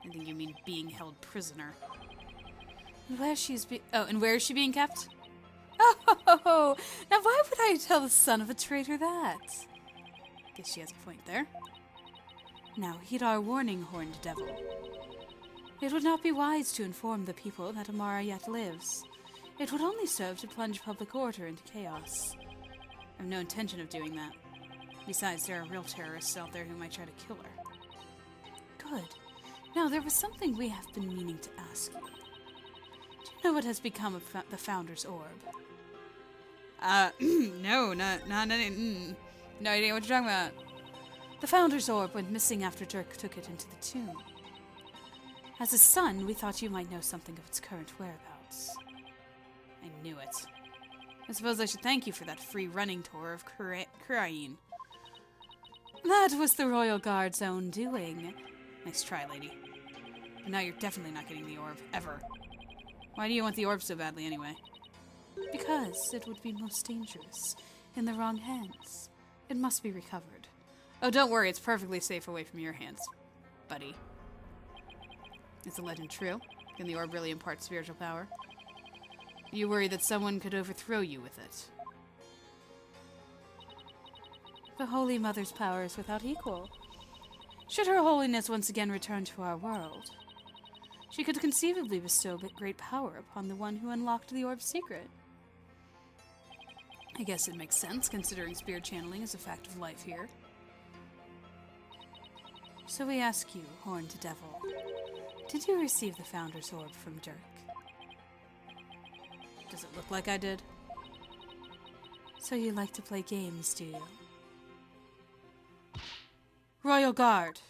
I think you mean being held prisoner. And where and where is she being kept? Oh, now why would I tell the son of a traitor that? Guess she has a point there. Now heed our warning, horned devil. It would not be wise to inform the people that Amara yet lives. It would only serve to plunge public order into chaos. I have no intention of doing that. Besides, there are real terrorists out there who might try to kill her. Good. Now, there was something we have been meaning to ask you. Do you know what has become of the Founder's Orb? No, not any, no idea what you're talking about. The Founder's Orb went missing after Dirk took it into the tomb. As his son, we thought you might know something of its current whereabouts. I knew it. I suppose I should thank you for that free running tour of Krain. That was the Royal Guard's own doing. Nice try, lady. But now you're definitely not getting the orb, ever. Why do you want the orb so badly, anyway? Because it would be most dangerous in the wrong hands. It must be recovered. Oh, don't worry, it's perfectly safe away from your hands, buddy. Is the legend true? Can the orb really impart spiritual power? You worry that someone could overthrow you with it? The Holy Mother's power is without equal. Should Her Holiness once again return to our world, she could conceivably bestow great power upon the one who unlocked the orb's secret. I guess it makes sense, considering spirit channeling is a fact of life here. So we ask you, Horned Devil, did you receive the Founder's Orb from Dirk? Does it look like I did? So you like to play games, do you? Royal Guard!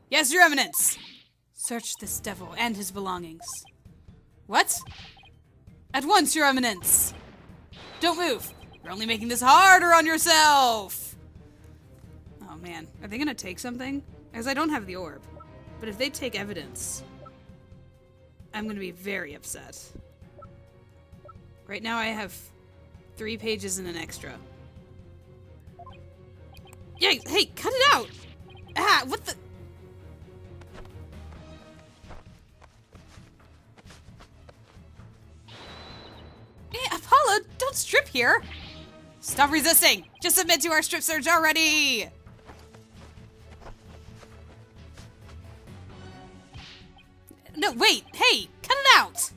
Yes, Your Eminence! Search this devil and his belongings. What? At once, Your Eminence! Don't move! You're only making this harder on yourself! Oh man, are they gonna take something? As I don't have the orb. But if they take evidence, I'm gonna be very upset. Right now I have 3 pages and an extra. Yay! Hey, cut it out! Ah, what the... Hey, Apollo, don't strip here! Stop resisting! Just submit to our strip search already! No, wait! Hey! Cut it out!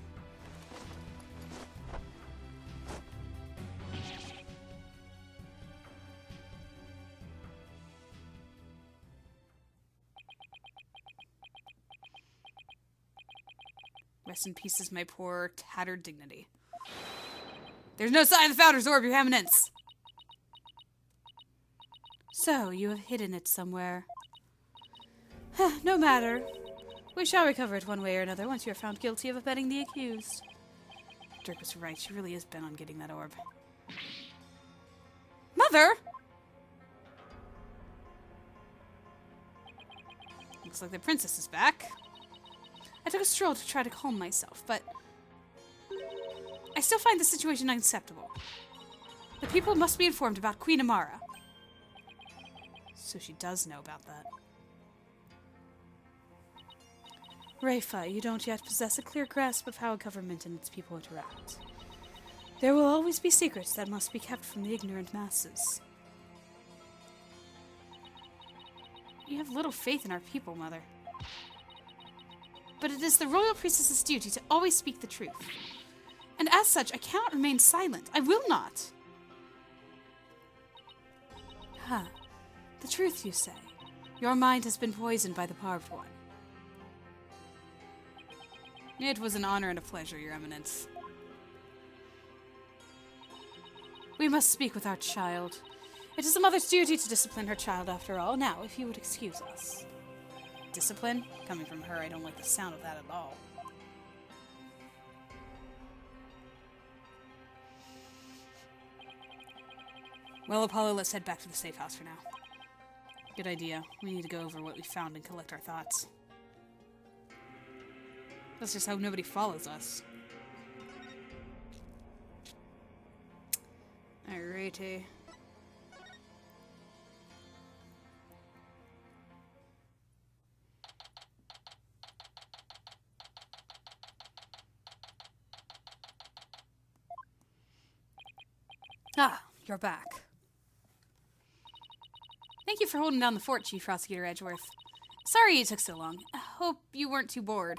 Rest in pieces, my poor, tattered dignity. There's no sign of the Founder's Orb, Your Eminence! So, you have hidden it somewhere. No matter. We shall recover it one way or another once you are found guilty of abetting the accused. Dirk was right, she really is bent on getting that orb. Mother! Looks like the princess is back. I took a stroll to try to calm myself, but I still find the situation unacceptable. The people must be informed about Queen Amara. So she does know about that. Rayfa, you don't yet possess a clear grasp of how a government and its people interact. There will always be secrets that must be kept from the ignorant masses. You have little faith in our people, Mother. But it is the royal priestess's duty to always speak the truth. And as such, I cannot remain silent. I will not. Huh. The truth, you say. Your mind has been poisoned by the barbed one. It was an honor and a pleasure, Your Eminence. We must speak with our child. It is a mother's duty to discipline her child, after all. Now, if you would excuse us. Discipline? Coming from her, I don't like the sound of that at all. Well, Apollo, let's head back to the safe house for now. Good idea. We need to go over what we found and collect our thoughts. Let's just hope nobody follows us. Alrighty. Ah, you're back. Thank you for holding down the fort, Chief Prosecutor Edgeworth. Sorry it took so long. I hope you weren't too bored.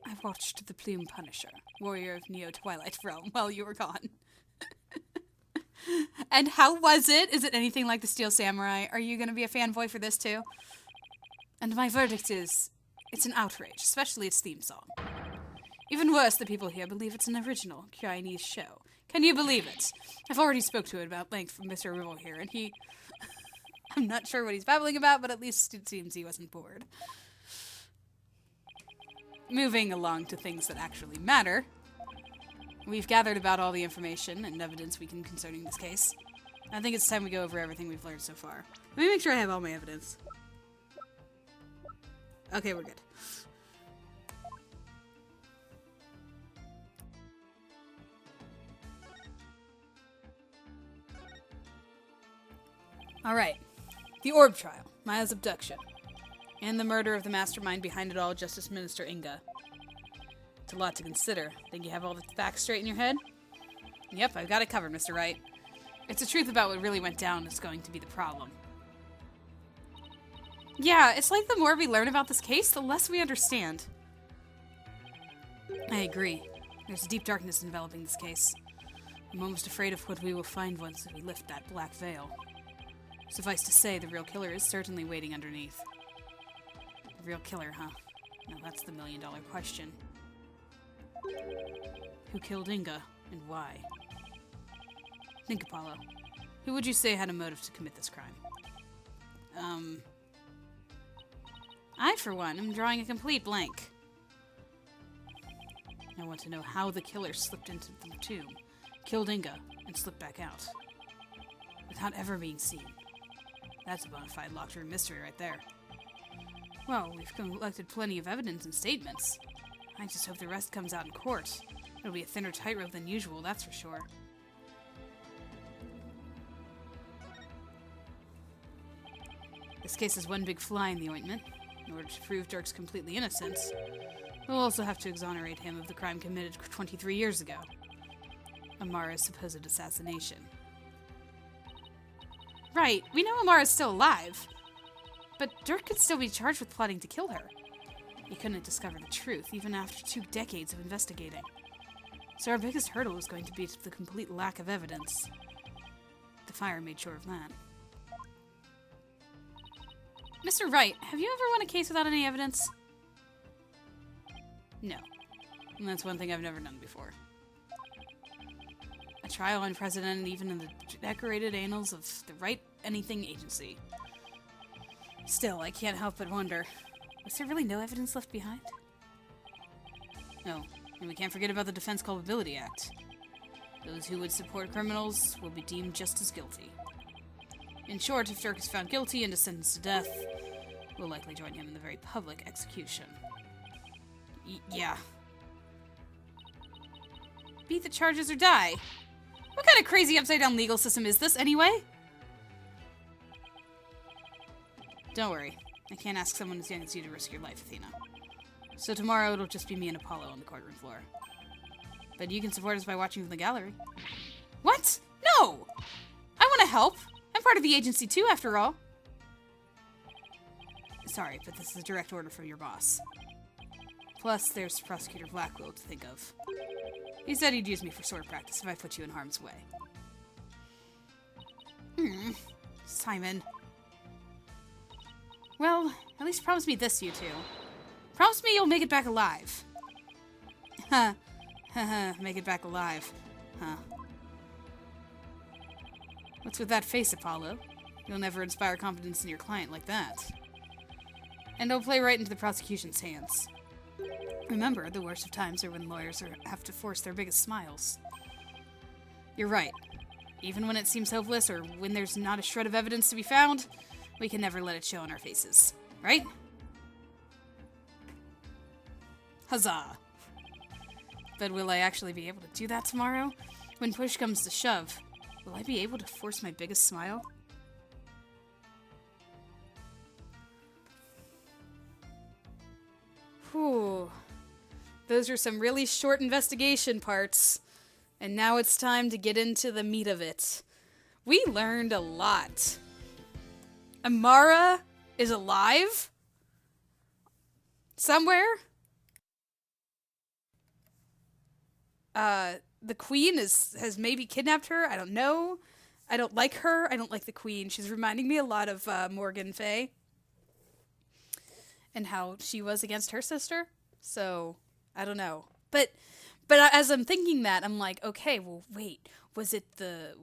I watched the Plume Punisher, warrior of Neo-Twilight Realm, while you were gone. And how was it? Is it anything like the Steel Samurai? Are you going to be a fanboy for this too? And my verdict is, it's an outrage, especially its theme song. Even worse, the people here believe it's an original Chinese show. Can you believe it? I've already spoke to it about length from Mr. Rivel here, and he... I'm not sure what he's babbling about, but at least it seems he wasn't bored. Moving along to things that actually matter. We've gathered about all the information and evidence we can concerning this case. I think it's time we go over everything we've learned so far. Let me make sure I have all my evidence. Okay, we're good. Alright. The Orb Trial, Maya's abduction, and the murder of the mastermind behind it all, Justice Minister Inga. It's a lot to consider. Think you have all the facts straight in your head? Yep, I've got it covered, Mr. Wright. It's the truth about what really went down that's going to be the problem. Yeah, it's like the more we learn about this case, the less we understand. I agree. There's a deep darkness enveloping this case. I'm almost afraid of what we will find once we lift that black veil. Suffice to say, the real killer is certainly waiting underneath. The real killer, huh? Now that's the million-dollar question. Who killed Inga, and why? Think, Apollo. Who would you say had a motive to commit this crime? I, for one, am drawing a complete blank. I want to know how the killer slipped into the tomb, killed Inga, and slipped back out. Without ever being seen. That's a bona fide locked-room mystery right there. Well, we've collected plenty of evidence and statements. I just hope the rest comes out in court. It'll be a thinner tightrope than usual, that's for sure. This case is one big fly in the ointment. In order to prove Dirk's completely innocent, we'll also have to exonerate him of the crime committed 23 years ago. Amara's supposed assassination. Right, we know Amara's still alive. But Dirk could still be charged with plotting to kill her. He couldn't discover the truth, even after 2 decades of investigating. So our biggest hurdle is going to be the complete lack of evidence. The fire made sure of that. Mr. Wright, have you ever won a case without any evidence? No. And that's one thing I've never done before. A trial unprecedented even in the decorated annals of the Wright Anything Agency. Still, I can't help but wonder, was there really no evidence left behind? No, and we can't forget about the Defense Culpability Act. Those who would support criminals will be deemed just as guilty. In short, if Dirk is found guilty and is sentenced to death, we'll likely join him in the very public execution. Yeah. Beat the charges or die. What kind of crazy upside-down legal system is this, anyway? Don't worry. I can't ask someone as young as you to risk your life, Athena. So tomorrow it'll just be me and Apollo on the courtroom floor. But you can support us by watching from the gallery. What? No! I want to help! I'm part of the agency too, after all. Sorry, but this is a direct order from your boss. Plus, there's Prosecutor Blackwell to think of. He said he'd use me for sword practice if I put you in harm's way. Simon. Well, at least promise me this, you two. Promise me you'll make it back alive. Huh. Make it back alive. Huh. What's with that face, Apollo? You'll never inspire confidence in your client like that. And don't play right into the prosecution's hands. Remember, the worst of times are when lawyers have to force their biggest smiles. You're right. Even when it seems hopeless or when there's not a shred of evidence to be found, we can never let it show on our faces. Right? Huzzah! But will I actually be able to do that tomorrow? When push comes to shove, will I be able to force my biggest smile? Whew. those are some really short investigation parts. And now it's time to get into the meat of it. We learned a lot. Amara is alive? Somewhere? The queen has maybe kidnapped her. I don't know. I don't like her. I don't like the queen. She's reminding me a lot of Morgan Fay. And how she was against her sister. So, I don't know. But as I'm thinking that, I'm like, okay, well, wait. Was it the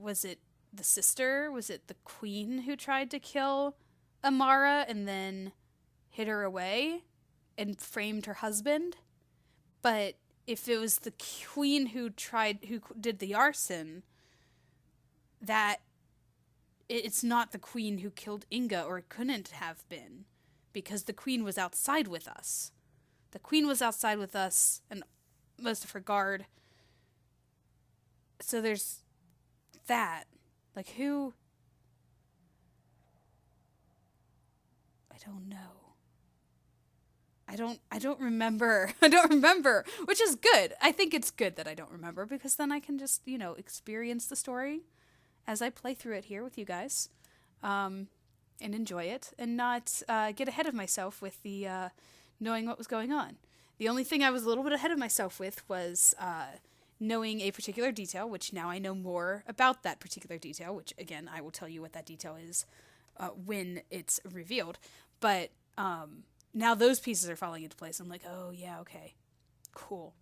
sister? Was it the queen who tried to kill Amara and then hid her away and framed her husband? But if it was the queen who did the arson, that it's not the queen who killed Inga, or it couldn't have been, because the queen was outside with us. The queen was outside with us and most of her guard. So there's that. Like, who? I don't know. I don't remember. I don't remember, which is good. I think it's good that I don't remember, because then I can just, experience the story as I play through it here with you guys, and enjoy it, and not get ahead of myself with the knowing what was going on. The only thing I was a little bit ahead of myself with was knowing a particular detail, which now I know more about that particular detail, which, again, I will tell you what that detail is when it's revealed. But now those pieces are falling into place. I'm like, oh, yeah, okay, cool.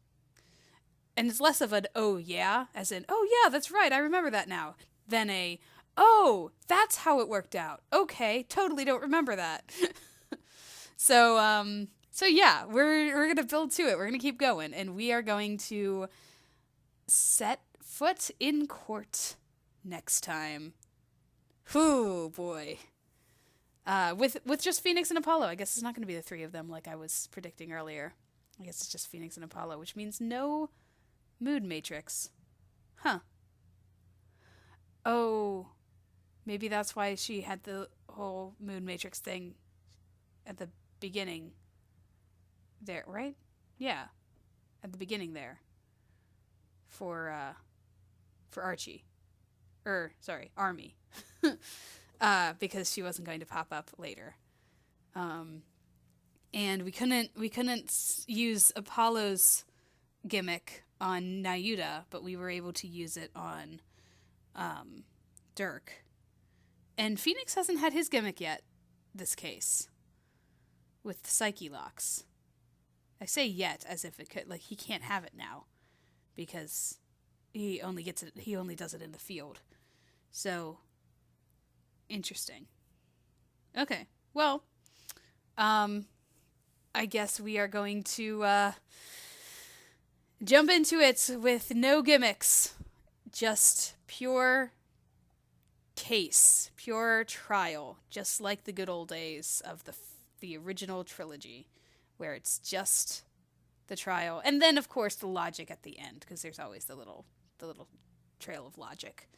And it's less of an, oh, yeah, as in, oh, yeah, that's right, I remember that now, than a, oh, that's how it worked out. Okay, totally don't remember that. So yeah, we're going to build to it. We're going to keep going, and we are going to set foot in court next time. Whew, boy. With just Phoenix and Apollo. I guess it's not going to be the three of them like I was predicting earlier. I guess it's just Phoenix and Apollo, which means no mood matrix. Huh. Oh, maybe that's why she had the whole mood matrix thing at the beginning there, right? Yeah, at the beginning there. For Archie. Army. Because she wasn't going to pop up later. And we couldn't use Apollo's gimmick on Nayuta, but we were able to use it on Dirk. And Phoenix hasn't had his gimmick yet, this case, with the Psyche locks. I say yet as if it could, like, he can't have it now, because he only does it in the field. So, interesting. Okay, well, I guess we are going to jump into it with no gimmicks, just pure case, pure trial, just like the good old days of the original trilogy, where it's just the trial, and then of course the logic at the end, because there's always the little trail of logic,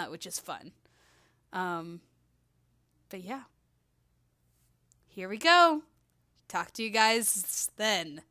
which is fun. But yeah, here we go. Talk to you guys then.